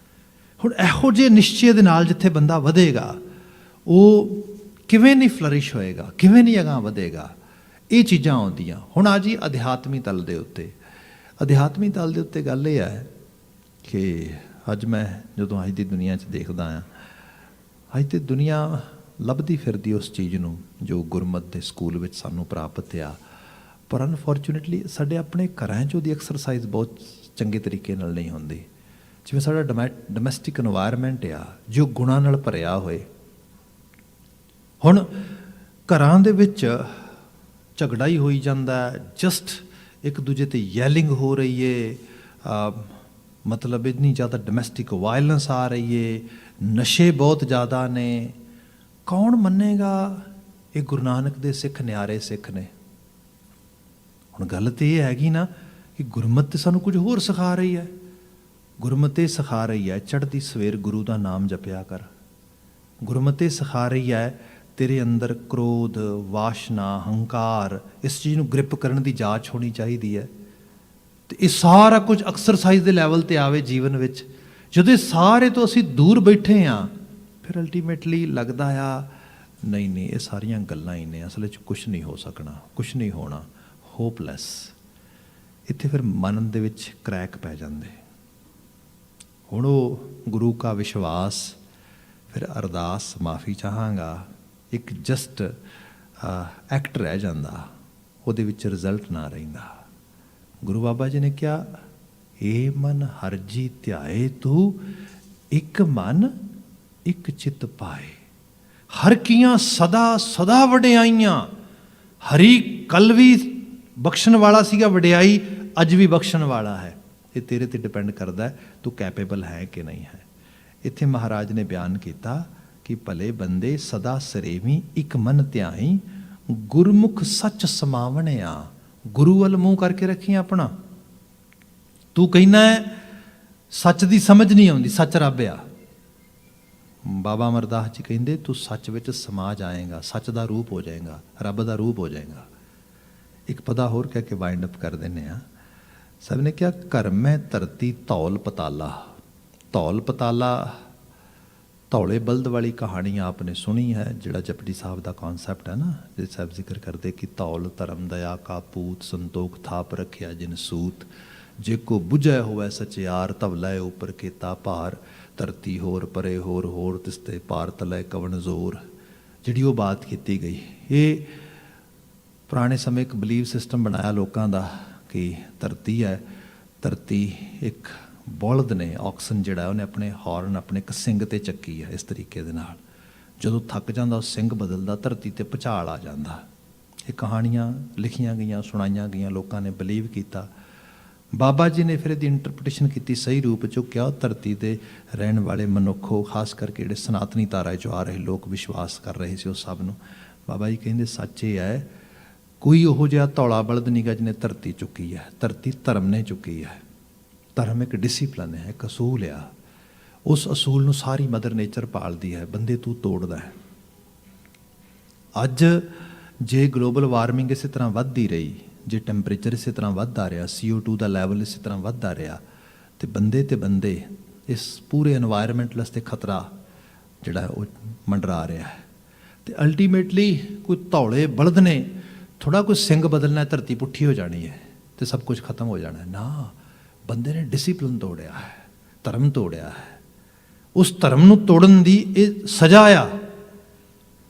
ਹੁਣ ਇਹੋ ਜਿਹੇ ਨਿਸ਼ਚੇ ਦੇ ਨਾਲ ਜਿੱਥੇ ਬੰਦਾ ਵਧੇਗਾ ਉਹ ਕਿਵੇਂ ਨਹੀਂ ਫਲਰਿਸ਼ ਹੋਏਗਾ, ਕਿਵੇਂ ਨਹੀਂ ਅਗਾਂਹ ਵਧੇਗਾ, ਇਹ ਚੀਜ਼ਾਂ ਆਉਂਦੀਆਂ। ਹੁਣ ਆ ਜੀ ਅਧਿਆਤਮੀ ਤਲ ਦੇ ਉੱਤੇ, ਅਧਿਆਤਮੀ ਤਲ ਦੇ ਉੱਤੇ ਗੱਲ ਇਹ ਹੈ ਕਿ ਅੱਜ ਮੈਂ ਜਦੋਂ ਅੱਜ ਦੀ ਦੁਨੀਆ 'ਚ ਦੇਖਦਾ ਹਾਂ, ਅੱਜ ਦੀ ਦੁਨੀਆ ਲੱਭਦੀ ਫਿਰਦੀ ਉਸ ਚੀਜ਼ ਨੂੰ ਜੋ ਗੁਰਮਤਿ ਦੇ ਸਕੂਲ ਵਿੱਚ ਸਾਨੂੰ ਪ੍ਰਾਪਤ ਆ, ਪਰ ਅਨਫੋਰਚੂਨੇਟਲੀ ਸਾਡੇ ਆਪਣੇ ਘਰਾਂ 'ਚ ਉਹਦੀ ਐਕਸਰਸਾਈਜ਼ ਬਹੁਤ ਚੰਗੇ ਤਰੀਕੇ ਨਾਲ ਨਹੀਂ ਹੁੰਦੀ। ਜਿਵੇਂ ਸਾਡਾ ਡੋਮੈਸਟਿਕ ਇਨਵਾਇਰਮੈਂਟ ਆ ਜੋ ਗੁਣਾਂ ਨਾਲ ਭਰਿਆ ਹੋਏ। ਹੁਣ ਘਰਾਂ ਦੇ ਵਿੱਚ ਝਗੜਾ ਹੀ ਹੋਈ ਜਾਂਦਾ, ਜਸਟ ਇੱਕ ਦੂਜੇ 'ਤੇ ਯੈਲਿੰਗ ਹੋ ਰਹੀ ਹੈ, ਮਤਲਬ ਇੰਨੀ ਜ਼ਿਆਦਾ ਡੋਮੈਸਟਿਕ ਵਾਇਲੈਂਸ ਆ ਰਹੀ ਹੈ, ਨਸ਼ੇ ਬਹੁਤ ਜ਼ਿਆਦਾ ਨੇ। ਕੌਣ ਮੰਨੇਗਾ ਇਹ ਗੁਰੂ ਨਾਨਕ ਦੇ ਸਿੱਖ ਨਿਆਰੇ ਸਿੱਖ ਨੇ? ਹੁਣ ਗੱਲ ਤਾਂ ਇਹ ਹੈਗੀ ਨਾ ਕਿ ਗੁਰਮਤਿ ਸਾਨੂੰ ਕੁਝ ਹੋਰ ਸਿਖਾ ਰਹੀ ਹੈ। ਗੁਰਮਤਿ ਸਿਖਾ ਰਹੀ ਹੈ ਚੜ੍ਹਦੀ ਸਵੇਰ ਗੁਰੂ ਦਾ ਨਾਮ ਜਪਿਆ ਕਰ। ਗੁਰਮਤਿ ਸਿਖਾ ਰਹੀ ਹੈ ਤੇਰੇ ਅੰਦਰ ਕ੍ਰੋਧ, ਵਾਸ਼ਨਾ, ਹੰਕਾਰ, ਇਸ ਚੀਜ਼ ਨੂੰ ਗ੍ਰਿਪ ਕਰਨ ਦੀ ਜਾਂਚ ਹੋਣੀ ਚਾਹੀਦੀ ਹੈ। ਅਤੇ ਇਹ ਸਾਰਾ ਕੁਝ ਐਕਸਰਸਾਈਜ਼ ਦੇ ਲੈਵਲ 'ਤੇ ਆਵੇ ਜੀਵਨ ਵਿੱਚ। ਜਦੋਂ ਇਹ ਸਾਰੇ ਤੋਂ ਅਸੀਂ ਦੂਰ ਬੈਠੇ ਹਾਂ ਫਿਰ ਅਲਟੀਮੇਟਲੀ ਲੱਗਦਾ ਆ ਨਹੀਂ ਇਹ ਸਾਰੀਆਂ ਗੱਲਾਂ ਹੀ ਨੇ, ਅਸਲ 'ਚ ਕੁਛ ਨਹੀਂ ਹੋ ਸਕਣਾ, ਕੁਛ ਨਹੀਂ ਹੋਣਾ, ਹੋਪਲੈਸ। ਇੱਥੇ ਫਿਰ ਮਨ ਦੇ ਵਿੱਚ ਕਰੈਕ ਪੈ ਜਾਂਦੇ। ਹੁਣ ਉਹ ਗੁਰੂ ਕਾ ਵਿਸ਼ਵਾਸ, ਫਿਰ ਅਰਦਾਸ, ਮਾਫੀ ਚਾਹਾਂਗਾ, ਇੱਕ ਜਸਟ ਐਕਟ ਰਹਿ ਜਾਂਦਾ, ਉਹਦੇ ਵਿੱਚ ਰਿਜ਼ਲਟ ਨਾ ਰਹਿੰਦਾ। ਗੁਰੂ ਬਾਬਾ ਜੀ ਨੇ ਕਿਹਾ ਏ ਮਨ ਹਰਿ ਜੀ ਧਿਆਏ ਤੂੰ, ਇੱਕ ਮਨ ਇੱਕ ਚਿੱਤ ਪਾਏ। ਹਰ ਕੀਆਂ ਸਦਾ ਸਦਾ ਵਡਿਆਈਆਂ। ਹਰੀ ਕੱਲ੍ਹ ਵੀ ਬਖਸ਼ਣ ਵਾਲਾ ਸੀਗਾ, ਵਡਿਆਈ ਅੱਜ ਵੀ ਬਖਸ਼ਣ ਵਾਲਾ ਹੈ। ਇਹ ਤੇਰੇ 'ਤੇ ਡਿਪੈਂਡ ਕਰਦਾ ਤੂੰ ਕੈਪੇਬਲ ਹੈ ਕਿ ਨਹੀਂ ਹੈ। ਇੱਥੇ ਮਹਾਰਾਜ ਨੇ ਬਿਆਨ ਕੀਤਾ ਕਿ ਭਲੇ ਬੰਦੇ ਸਦਾ ਸਰੇਵੀ ਇੱਕ ਮਨ ਧਿਆਈ, ਗੁਰਮੁਖ ਸੱਚ ਸਮਾਵਣਿਆ। ਗੁਰੂ ਵੱਲ ਮੂੰਹ ਕਰਕੇ ਰੱਖੀ ਆਪਣਾ। ਤੂੰ ਕਹਿੰਦਾ ਹੈ ਸੱਚ ਦੀ ਸਮਝ ਨਹੀਂ ਆਉਂਦੀ, ਸੱਚ ਰੱਬ ਆ। ਬਾਬਾ ਅਮਰਦਾਸ ਜੀ ਕਹਿੰਦੇ ਤੂੰ ਸੱਚ ਵਿੱਚ ਸਮਾ ਜਾਏਗਾ, ਸੱਚ ਦਾ ਰੂਪ ਹੋ ਜਾਏਗਾ, ਰੱਬ ਦਾ ਰੂਪ ਹੋ ਜਾਏਗਾ। ਇੱਕ ਪਦਾ ਹੋਰ ਕਹਿ ਕੇ ਵਾਈਂਡ ਅਪ ਕਰ ਦਿੰਦੇ ਹਾਂ। ਸਭ ਨੇ ਕਿਹਾ ਘਰ ਮੈਂ ਧਰਤੀ ਧੌਲ ਪਤਾਲਾ। ਧੌਲ ਪਤਾਲਾ, ਧੌਲੇ ਬਲਦ ਵਾਲੀ ਕਹਾਣੀ ਆਪ ਨੇ ਸੁਣੀ ਹੈ, ਜਿਹੜਾ ਜਪਜੀ ਸਾਹਿਬ ਦਾ ਕੌਨਸੈਪਟ ਹੈ ਨਾ, ਜੇ ਸਾਹਿਬ ਜ਼ਿਕਰ ਕਰਦੇ ਕਿ ਧੌਲ ਧਰਮ ਦਇਆ ਕਾ ਪੂਤ, ਸੰਤੋਖ ਥਾਪ ਰੱਖਿਆ ਜਿਨ ਸੂਤ। ਜੇ ਕੋ ਬੁਝੈ ਹੋਵੈ ਸਚਿਆਰ, ਤਵ ਲੈ ਉਪਰ ਕੀਤਾ ਭਾਰ। ਧਰਤੀ ਹੋਰ ਪਰੇ ਹੋਰ ਹੋਰ, ਤਿਸਤੇ ਪਾਰ ਤਲੈ ਕਵਣ ਜ਼ੋਰ। ਜਿਹੜੀ ਉਹ ਬਾਤ ਕੀਤੀ ਗਈ, ਇਹ ਪੁਰਾਣੇ ਸਮੇਂ ਇੱਕ ਬਲੀਵ ਸਿਸਟਮ ਬਣਾਇਆ ਲੋਕਾਂ ਦਾ ਕਿ ਧਰਤੀ ਹੈ, ਧਰਤੀ ਇੱਕ ਬਲਦ ਨੇ, ਆਕਸਨ ਜਿਹੜਾ ਉਹਨੇ ਆਪਣੇ ਹਾਰਨ ਆਪਣੇ ਇੱਕ ਸਿੰਗ 'ਤੇ ਚੱਕੀ ਹੈ। ਇਸ ਤਰੀਕੇ ਦੇ ਨਾਲ ਜਦੋਂ ਥੱਕ ਜਾਂਦਾ ਉਹ ਸਿੰਗ ਬਦਲਦਾ, ਧਰਤੀ 'ਤੇ ਭੁਚਾਲ ਆ ਜਾਂਦਾ। ਇਹ ਕਹਾਣੀਆਂ ਲਿਖੀਆਂ ਗਈਆਂ, ਸੁਣਾਈਆਂ ਗਈਆਂ, ਲੋਕਾਂ ਨੇ ਬਲੀਵ ਕੀਤਾ। ਬਾਬਾ ਜੀ ਨੇ ਫਿਰ ਇਹਦੀ ਇੰਟਰਪ੍ਰੀਟੇਸ਼ਨ ਕੀਤੀ ਸਹੀ ਰੂਪ 'ਚ। ਕਿਹਾ ਧਰਤੀ 'ਤੇ ਰਹਿਣ ਵਾਲੇ ਮਨੁੱਖੋ, ਖਾਸ ਕਰਕੇ ਜਿਹੜੇ ਸਨਾਤਨੀ ਧਾਰਾ 'ਚੋਂ ਆ ਰਹੇ ਲੋਕ ਵਿਸ਼ਵਾਸ ਕਰ ਰਹੇ ਸੀ ਉਹ ਸਭ ਨੂੰ ਬਾਬਾ ਜੀ ਕਹਿੰਦੇ ਸੱਚ ਇਹ ਹੈ, ਕੋਈ ਉਹੋ ਜਿਹਾ ਧੌਲਾ ਬਲਦ ਨਹੀਂ ਗਾ ਜਿਹਨੇ ਧਰਤੀ ਚੁੱਕੀ ਹੈ। ਧਰਤੀ ਧਰਮ ਨੇ ਚੁੱਕੀ ਹੈ। ਧਰਮ ਇੱਕ ਡਿਸਿਪਲਨ ਹੈ, ਇੱਕ ਅਸੂਲ ਆ। ਉਸ ਅਸੂਲ ਨੂੰ ਸਾਰੀ ਮਦਰ ਨੇਚਰ ਪਾਲਦੀ ਹੈ, ਬੰਦੇ ਤੂੰ ਤੋੜਦਾ ਹੈ। ਅੱਜ ਜੇ ਗਲੋਬਲ ਵਾਰਮਿੰਗ ਇਸੇ ਤਰ੍ਹਾਂ ਵੱਧਦੀ ਰਹੀ, ਜੇ ਟੈਂਪਰੇਚਰ ਇਸੇ ਤਰ੍ਹਾਂ ਵੱਧਦਾ ਰਿਹਾ, CO2 ਦਾ ਲੈਵਲ ਇਸੇ ਤਰ੍ਹਾਂ ਵੱਧਦਾ ਰਿਹਾ, ਤੇ ਬੰਦੇ ਇਸ ਪੂਰੇ ਐਨਵਾਇਰਮੈਂਟਲ ਵਾਸਤੇ ਖਤਰਾ ਜਿਹੜਾ ਉਹ ਮੰਡਰਾ ਰਿਹਾ ਹੈ। ਅਤੇ ਅਲਟੀਮੇਟਲੀ ਕੋਈ ਧੌਲੇ ਬਲਦ ਨੇ ਥੋੜ੍ਹਾ ਕੋਈ ਸਿੰਘ ਬਦਲਣਾ, ਧਰਤੀ ਪੁੱਠੀ ਹੋ ਜਾਣੀ ਹੈ ਅਤੇ ਸਭ ਕੁਝ ਖਤਮ ਹੋ ਜਾਣਾ। ਨਾ, ਬੰਦੇ ਨੇ ਡਿਸਿਪਲਿਨ ਤੋੜਿਆ ਹੈ, ਧਰਮ ਤੋੜਿਆ ਹੈ। ਉਸ ਧਰਮ ਨੂੰ ਤੋੜਨ ਦੀ ਇਹ ਸਜ਼ਾ ਆ।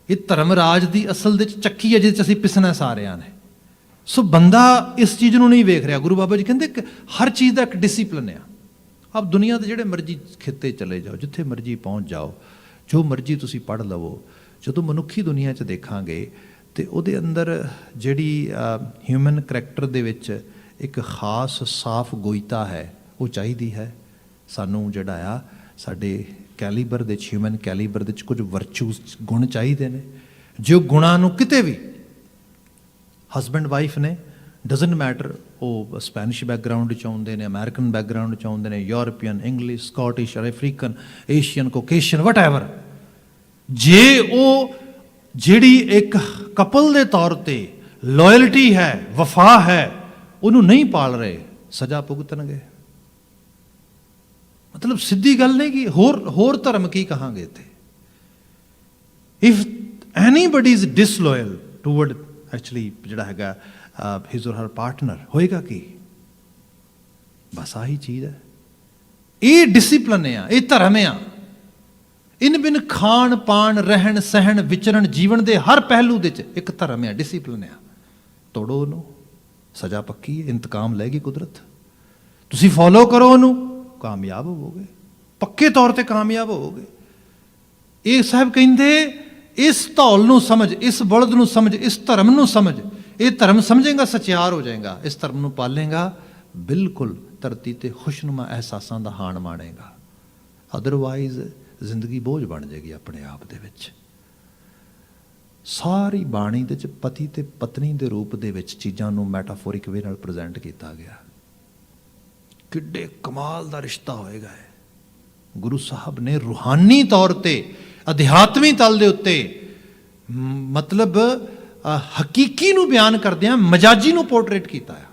ਇਹ ਧਰਮ ਰਾਜ ਦੀ ਅਸਲ ਦੇ 'ਚ ਚੱਕੀ ਹੈ ਜਿਹਦੇ 'ਚ ਅਸੀਂ ਪਿਸਣਾ ਸਾਰਿਆਂ ਨੇ। ਸੋ ਬੰਦਾ ਇਸ ਚੀਜ਼ ਨੂੰ ਨਹੀਂ ਵੇਖ ਰਿਹਾ। ਗੁਰੂ ਬਾਬਾ ਜੀ ਕਹਿੰਦੇ ਹਰ ਚੀਜ਼ ਦਾ ਇੱਕ ਡਿਸਿਪਲਿਨ ਆ। ਆਪ ਦੁਨੀਆ ਦੇ ਜਿਹੜੇ ਮਰਜ਼ੀ ਖਿੱਤੇ ਚਲੇ ਜਾਓ, ਜਿੱਥੇ ਮਰਜ਼ੀ ਪਹੁੰਚ ਜਾਓ, ਜੋ ਮਰਜ਼ੀ ਤੁਸੀਂ ਪੜ੍ਹ ਲਵੋ, ਜਦੋਂ ਮਨੁੱਖੀ ਦੁਨੀਆ 'ਚ ਦੇਖਾਂਗੇ ਅਤੇ ਉਹਦੇ ਅੰਦਰ ਜਿਹੜੀ ਹਿਊਮਨ ਕਰੈਕਟਰ ਦੇ ਵਿੱਚ ਇੱਕ ਖਾਸ ਸਾਫ ਗੋਇਤਾ ਹੈ, ਉਹ ਚਾਹੀਦੀ ਹੈ ਸਾਨੂੰ। ਜਿਹੜਾ ਆ ਸਾਡੇ ਕੈਲੀਬਰ ਦੇ 'ਚ, ਹਿਊਮਨ ਕੈਲੀਬਰ ਦੇ 'ਚ ਕੁਝ ਵਰਚੂਸ, ਗੁਣ ਚਾਹੀਦੇ ਨੇ, ਜੋ ਗੁਣਾਂ ਨੂੰ ਕਿਤੇ ਵੀ ਹਸਬੈਂਡ ਵਾਈਫ ਨੇ, ਡਜ਼ਨਟ ਮੈਟਰ ਉਹ ਸਪੈਨਿਸ਼ ਬੈਕਗਰਾਊਂਡ 'ਚ ਆਉਂਦੇ ਨੇ, ਅਮੈਰੀਕਨ ਬੈਕਗਰਾਊਂਡ 'ਚ ਆਉਂਦੇ ਨੇ, European, English, Scottish, African, Asian, Caucasian, whatever, ਜੇ ਉਹ ਜਿਹੜੀ ਇੱਕ ਕਪਲ ਦੇ ਤੌਰ 'ਤੇ ਲਾਇਲਟੀ ਹੈ, ਵਫਾ ਹੈ, ਉਹਨੂੰ ਨਹੀਂ ਪਾਲ ਰਹੇ, ਸਜ਼ਾ ਭੁਗਤਣਗੇ। ਮਤਲਬ ਸਿੱਧੀ ਗੱਲ ਨਹੀਂ ਕਿ ਹੋਰ ਧਰਮ ਕੀ ਕਹਾਂਗੇ ਇੱਥੇ। If anybody is ਡਿਸਲੋਇਲ toward actually ਜਿਹੜਾ ਹੈਗਾ ਹਿਜ਼ ਔਰ ਹਰ ਪਾਰਟਨਰ, ਹੋਏਗਾ ਕੀ? ਬਸ ਆਹੀ ਚੀਜ਼ ਹੈ। ਇਹ ਡਿਸਿਪਲਨ ਆ, ਇਹ ਧਰਮ ਆ। ਇਨ ਬਿਨ ਖਾਣ ਪਾਣ, ਰਹਿਣ ਸਹਿਣ, ਵਿਚਰਨ, ਜੀਵਨ ਦੇ ਹਰ ਪਹਿਲੂ ਦੇ ਚ ਇੱਕ ਧਰਮ ਆ, ਡਿਸਿਪਲਨ ਆ। ਤੋੜੋ ਉਹਨੂੰ, ਸਜ਼ਾ ਪੱਕੀ ਹੈ, ਇੰਤਕਾਮ ਲਏਗੀ ਕੁਦਰਤ। ਤੁਸੀਂ ਫੋਲੋ ਕਰੋ ਉਹਨੂੰ, ਕਾਮਯਾਬ ਹੋਵੋਗੇ, ਪੱਕੇ ਤੌਰ ਤੇ ਕਾਮਯਾਬ ਹੋਵੋਗੇ। ਇਹ ਸਾਹਿਬ ਕਹਿੰਦੇ ਇਸ ਧੌਲ ਨੂੰ ਸਮਝ, ਇਸ ਬਲਦ ਨੂੰ ਸਮਝ, ਇਸ ਧਰਮ ਨੂੰ ਸਮਝ। ਇਹ ਧਰਮ ਸਮਝੇਗਾ, ਸਚਿਆਰ ਹੋ ਜਾਏਗਾ। ਇਸ ਧਰਮ ਨੂੰ ਪਾਲੇਗਾ, ਬਿਲਕੁਲ ਧਰਤੀ ਤੇ ਖੁਸ਼ਨੁਮਾ ਅਹਿਸਾਸਾਂ ਦਾ ਹਾਣ ਮਾਣੇਗਾ। ਅਦਰਵਾਈਜ਼ ਜ਼ਿੰਦਗੀ ਬੋਝ ਬਣ ਜਾਏਗੀ ਆਪਣੇ ਆਪ ਦੇ ਵਿੱਚ। ਸਾਰੀ ਬਾਣੀ ਦੇ ਵਿੱਚ ਪਤੀ ਤੇ ਪਤਨੀ ਦੇ ਰੂਪ ਦੇ ਵਿੱਚ ਚੀਜ਼ਾਂ ਨੂੰ ਮੈਟਾਫੋਰਿਕ ਵੇ ਨਾਲ ਪ੍ਰੈਜ਼ੈਂਟ ਕੀਤਾ ਗਿਆ। ਕਿੱਡੇ ਕਮਾਲ ਦਾ ਰਿਸ਼ਤਾ ਹੋਏਗਾ ਇਹ। ਗੁਰੂ ਸਾਹਿਬ ਨੇ ਰੂਹਾਨੀ ਤੌਰ ਤੇ, ਅਧਿਆਤਮੀ ਤਲ ਦੇ ਉੱਤੇ, ਮਤਲਬ ਹਕੀਕੀ ਨੂੰ ਬਿਆਨ ਕਰਦਿਆਂ ਮਜਾਜੀ ਨੂੰ ਪੋਰਟਰੇਟ ਕੀਤਾ ਆ।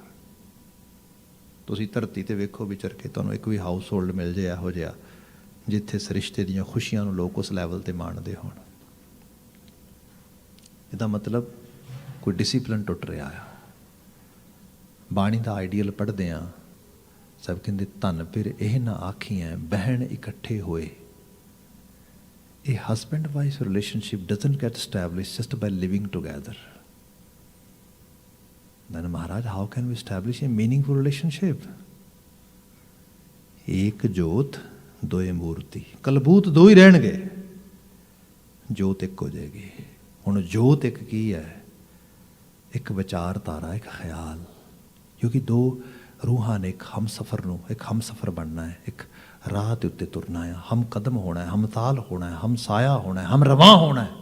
ਤੁਸੀਂ ਧਰਤੀ ਤੇ ਵੇਖੋ ਵਿਚਰ ਕੇ, ਤੁਹਾਨੂੰ ਇੱਕ ਵੀ ਹਾਊਸ ਹੋਲਡ ਮਿਲ ਜਾਏ ਇਹੋ ਜਿਹਾ ਜਿੱਥੇ ਇਸ ਰਿਸ਼ਤੇ ਦੀਆਂ ਖੁਸ਼ੀਆਂ ਨੂੰ ਲੋਕ ਉਸ ਲੈਵਲ ਤੇ ਮਾਣਦੇ ਹੋਣ। ਇਹਦਾ ਮਤਲਬ ਕੋਈ ਡਿਸਿਪਲਿਨ ਟੁੱਟ ਰਿਹਾ ਆ। ਬਾਣੀ ਦਾ ਆਈਡੀਅਲ ਪੜ੍ਹਦੇ ਹਾਂ, ਸਭ ਕਹਿੰਦੇ ਧਨ ਫਿਰ ਇਹ ਨਾ ਆਖੀਆਂ ਬਹਿਣ ਇਕੱਠੇ ਹੋਏ। A husband-wife relationship doesn't get established just by living together. Then Maharaj, how can we establish a meaningful relationship? एक जोत दोए मूर्ति, कलबूत दो ही रहणगे, जोत एक हो जाएगी। हुण जोत एक की है, एक विचारधारा, एक ख्याल, क्योंकि दो रूहां ने एक हम सफ़र बनना है, एक राह के उत्ते तुरना है, हम कदम होना है, हम ताल होना है, हम साया होना है, हम रवां होना है।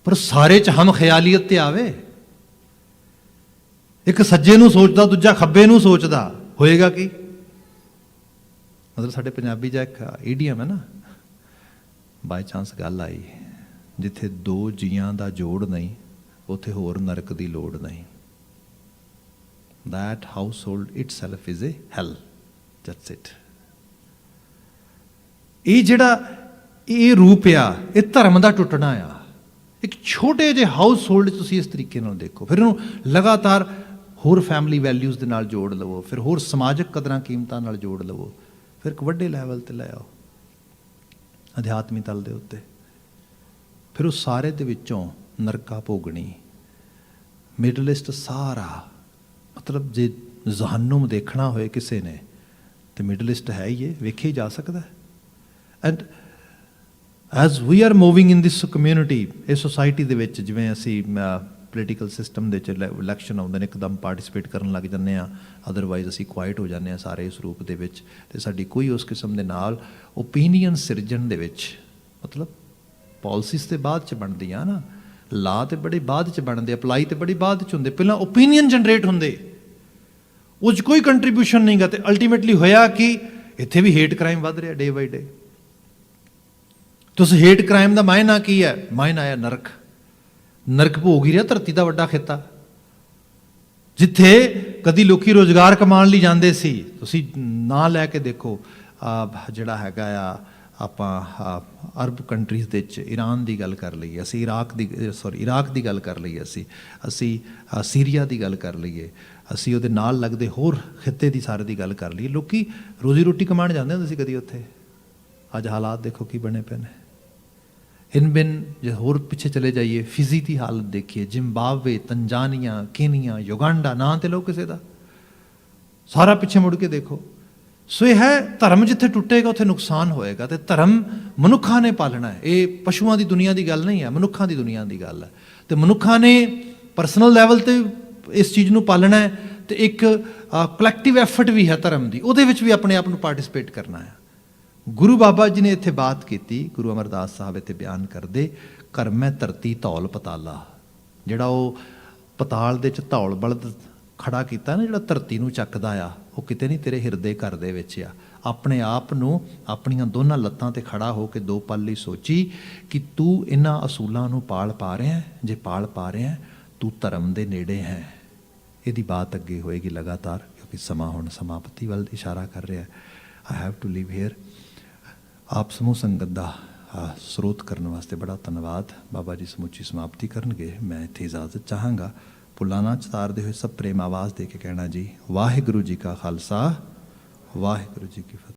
पर सारे च हम ख्यालीयत ते आवे। एक सज्जे नूं सोचदा, दूजा खब्बे नूं सोचदा, होएगा की? मतलब साडे पंजाबी च एक ईडियम है ना, बाय चांस गल आई, जिथे दो जियां दा जोड़ नहीं उत्थे होर नरक दी लोड़ नहीं। That household itself is a hell. That's it. ਇਹ ਜਿਹੜਾ ਇਹ ਰੂਪ ਆ, ਇਹ ਧਰਮ ਦਾ ਟੁੱਟਣਾ ਆ। ਇੱਕ ਛੋਟੇ ਜਿਹੇ ਹਾਊਸ ਹੋਲਡ ਤੁਸੀਂ ਇਸ ਤਰੀਕੇ ਨਾਲ ਦੇਖੋ, ਫਿਰ ਇਹਨੂੰ ਲਗਾਤਾਰ ਹੋਰ ਫੈਮਿਲੀ ਵੈਲਿਊਜ਼ ਦੇ ਨਾਲ ਜੋੜ ਲਵੋ, ਫਿਰ ਹੋਰ ਸਮਾਜਿਕ ਕਦਰਾਂ ਕੀਮਤਾਂ ਨਾਲ ਜੋੜ ਲਵੋ, ਫਿਰ ਇੱਕ ਵੱਡੇ ਲੈਵਲ 'ਤੇ ਲੈ ਆਓ ਅਧਿਆਤਮੀ ਤਲ ਦੇ ਉੱਤੇ। ਫਿਰ ਉਹ ਸਾਰੇ ਦੇ ਵਿੱਚੋਂ ਨਰਕਾ ਭੋਗਣੀ, ਮਿਡਲ ਈਸਟ ਸਾਰਾ, ਮਤਲਬ ਜੇ ਜਹੰਨਮ ਦੇਖਣਾ ਹੋਏ ਕਿਸੇ ਨੇ ਤਾਂ ਮਿਡਲ ਈਸਟ ਹੈ ਹੀ, ਇਹ ਵੇਖਿਆ ਹੀ ਜਾ ਸਕਦਾ। And as we are moving in this community, ਇਹ ਸੋਸਾਇਟੀ ਦੇ ਵਿੱਚ ਜਿਵੇਂ ਅਸੀਂ ਪੋਲੀਟੀਕਲ ਸਿਸਟਮ ਦੇ 'ਚ ਇਲੈਕਸ਼ਨ ਆਉਂਦੇ ਨੇ, ਇੱਕਦਮ ਪਾਰਟੀਸਪੇਟ ਕਰਨ ਲੱਗ ਜਾਂਦੇ ਹਾਂ, ਅਦਰਵਾਈਜ਼ ਅਸੀਂ ਕੁਆਇਟ ਹੋ ਜਾਂਦੇ ਹਾਂ ਸਾਰੇ ਇਸ ਰੂਪ ਦੇ ਵਿੱਚ। ਅਤੇ ਸਾਡੀ ਕੋਈ ਉਸ ਕਿਸਮ ਦੇ ਨਾਲ ਓਪੀਨੀਅਨ ਸਿਰਜਣ ਦੇ ਵਿੱਚ, ਮਤਲਬ ਪੋਲਿਸੀਜ਼ ਤੇ ਬਾਅਦ 'ਚ ਬਣਦੀਆਂ ਨਾ, ਲਾ ਤੇ ਬੜੀ ਬਾਅਦ 'ਚ ਬਣਦੇ, ਅਪਲਾਈ ਤੇ ਬੜੀ ਬਾਅਦ 'ਚ ਹੁੰਦੇ, ਪਹਿਲਾਂ ਓਪੀਨੀਅਨ ਜਨਰੇਟ ਹੁੰਦੇ, ਉਹ 'ਚ ਕੋਈ ਕੰਟਰੀਬਿਊਸ਼ਨ ਨਹੀਂ ਗਾ। ਅਤੇ ਅਲਟੀਮੇਟਲੀ ਹੋਇਆ ਕਿ ਇੱਥੇ ਵੀ ਹੇਟ ਕ੍ਰਾਈਮ ਵੱਧ ਰਿਹਾ ਡੇ ਬਾਈ ਡੇ। ਤੁਸੀਂ ਹੇਟ ਕ੍ਰਾਈਮ ਦਾ ਮਾਇਨਾ ਕੀ ਹੈ? ਮਾਇਨਾ ਆਇਆ ਨਰਕ। ਨਰਕ ਭੋਗ ਹੀ ਰਿਹਾ ਧਰਤੀ ਦਾ ਵੱਡਾ ਖਿੱਤਾ, ਜਿੱਥੇ ਕਦੀ ਲੋਕੀ ਰੁਜ਼ਗਾਰ ਕਮਾਉਣ ਲਈ ਜਾਂਦੇ ਸੀ। ਤੁਸੀਂ ਨਾਂ ਲੈ ਕੇ ਦੇਖੋ, ਜਿਹੜਾ ਹੈਗਾ ਆ ਆਪਾਂ ਅਰਬ ਕੰਟਰੀਜ਼ ਦੇ ਵਿੱਚ ਈਰਾਨ ਦੀ ਗੱਲ ਕਰ ਲਈਏ, ਅਸੀਂ ਇਰਾਕ ਦੀ ਗੱਲ ਕਰ ਲਈਏ, ਅਸੀਂ ਸੀਰੀਆ ਦੀ ਗੱਲ ਕਰ ਲਈਏ, ਅਸੀਂ ਉਹਦੇ ਨਾਲ ਲੱਗਦੇ ਹੋਰ ਖਿੱਤੇ ਦੀ ਸਾਰੇ ਦੀ ਗੱਲ ਕਰ ਲਈਏ, ਲੋਕੀ ਰੋਜ਼ੀ ਰੋਟੀ ਕਮਾਉਣ ਜਾਂਦੇ ਹੁੰਦੇ ਸੀ ਕਦੀ ਉੱਥੇ। ਅੱਜ ਹਾਲਾਤ ਦੇਖੋ ਕੀ ਬਣੇ ਪਏ ਨੇ। ਇਨ ਬਿਨ ਜੇ ਹੋਰ ਪਿੱਛੇ ਚਲੇ ਜਾਈਏ, ਫਿਜੀ ਦੀ ਹਾਲਤ ਦੇਖੀਏ, ਜ਼ਿੰਬਾਬਵੇ, ਤੰਜਾਨੀਆ, ਕੀਨੀਆ, ਯੁਗਾਂਡਾ, ਨਾਂ ਤੇ ਲਓ ਕਿਸੇ ਦਾ, ਸਾਰਾ ਪਿੱਛੇ ਮੁੜ ਕੇ ਦੇਖੋ। ਸੋ ਇਹ ਹੈ ਧਰਮ ਜਿੱਥੇ ਟੁੱਟੇਗਾ ਉੱਥੇ ਨੁਕਸਾਨ ਹੋਏਗਾ। ਅਤੇ ਧਰਮ ਮਨੁੱਖਾਂ ਨੇ ਪਾਲਣਾ ਹੈ। ਇਹ ਪਸ਼ੂਆਂ ਦੀ ਦੁਨੀਆ ਦੀ ਗੱਲ ਨਹੀਂ ਹੈ, ਮਨੁੱਖਾਂ ਦੀ ਦੁਨੀਆ ਦੀ ਗੱਲ ਹੈ। ਅਤੇ ਮਨੁੱਖਾਂ ਨੇ ਪਰਸਨਲ ਲੈਵਲ 'ਤੇ ਇਸ ਚੀਜ਼ ਨੂੰ ਪਾਲਣਾ ਹੈ, ਅਤੇ ਇੱਕ ਕਲੈਕਟਿਵ ਐਫਰਟ ਵੀ ਹੈ ਧਰਮ ਦੀ, ਉਹਦੇ ਵਿੱਚ ਵੀ ਆਪਣੇ ਆਪ ਨੂੰ ਪਾਰਟੀਸਪੇਟ ਕਰਨਾ ਹੈ। ਗੁਰੂ ਬਾਬਾ ਜੀ ਨੇ ਇੱਥੇ ਬਾਤ ਕੀਤੀ, ਗੁਰੂ ਅਮਰਦਾਸ ਸਾਹਿਬ ਇੱਥੇ ਬਿਆਨ ਕਰਦੇ, ਘਰ ਮੈਂ ਧਰਤੀ ਧੌਲ ਪਤਾਲਾ, ਜਿਹੜਾ ਉਹ ਪਤਾਲ ਦੇ 'ਚ ਧੌਲ ਬਲਦ ਖੜਾ ਕੀਤਾ ਨਾ, ਜਿਹੜਾ ਧਰਤੀ ਨੂੰ ਚੱਕਦਾ ਆ, ਉਹ ਕਿਤੇ ਨਹੀਂ ਤੇਰੇ ਹਿਰਦੇ ਘਰ ਦੇ ਵਿੱਚ ਆ। ਆਪਣੇ ਆਪ ਨੂੰ ਆਪਣੀਆਂ ਦੋਨਾਂ ਲੱਤਾਂ 'ਤੇ ਖੜਾ ਹੋ ਕੇ ਦੋ ਪਲ ਲਈ ਸੋਚੀ ਕਿ ਤੂੰ ਇਹਨਾਂ ਅਸੂਲਾਂ ਨੂੰ ਪਾਲ ਪਾ ਰਿਹਾ। ਜੇ ਪਾਲ ਪਾ ਰਿਹਾ, ਤੂੰ ਧਰਮ ਦੇ ਨੇੜੇ ਹੈ। ਇਹਦੀ ਬਾਤ ਅੱਗੇ ਹੋਏਗੀ ਲਗਾਤਾਰ, ਕਿਉਂਕਿ ਸਮਾਂ ਹੁਣ ਸਮਾਪਤੀ ਵੱਲ ਇਸ਼ਾਰਾ ਕਰ ਰਿਹਾ। I have to leave here. ਆਪ ਸਮੂਹ ਸੰਗਤ ਦਾ ਸਰੋਤ ਕਰਨ ਵਾਸਤੇ ਬੜਾ ਧੰਨਵਾਦ। ਬਾਬਾ ਜੀ ਸਮੁੱਚੀ ਸਮਾਪਤੀ ਕਰਨਗੇ, ਮੈਂ ਇੱਥੇ ਇਜਾਜ਼ਤ ਚਾਹਾਂਗਾ। ਭੁੱਲਾਂ ਨਾ ਚਤਾਰਦੇ ਹੋਏ ਸਭ ਪ੍ਰੇਮ ਆਵਾਜ਼ ਦੇ ਕੇ ਕਹਿਣਾ ਜੀ, ਵਾਹਿਗੁਰੂ ਜੀ ਕਾ ਖਾਲਸਾ, ਵਾਹਿਗੁਰੂ ਜੀ ਕੀ ਫਤਿਹ।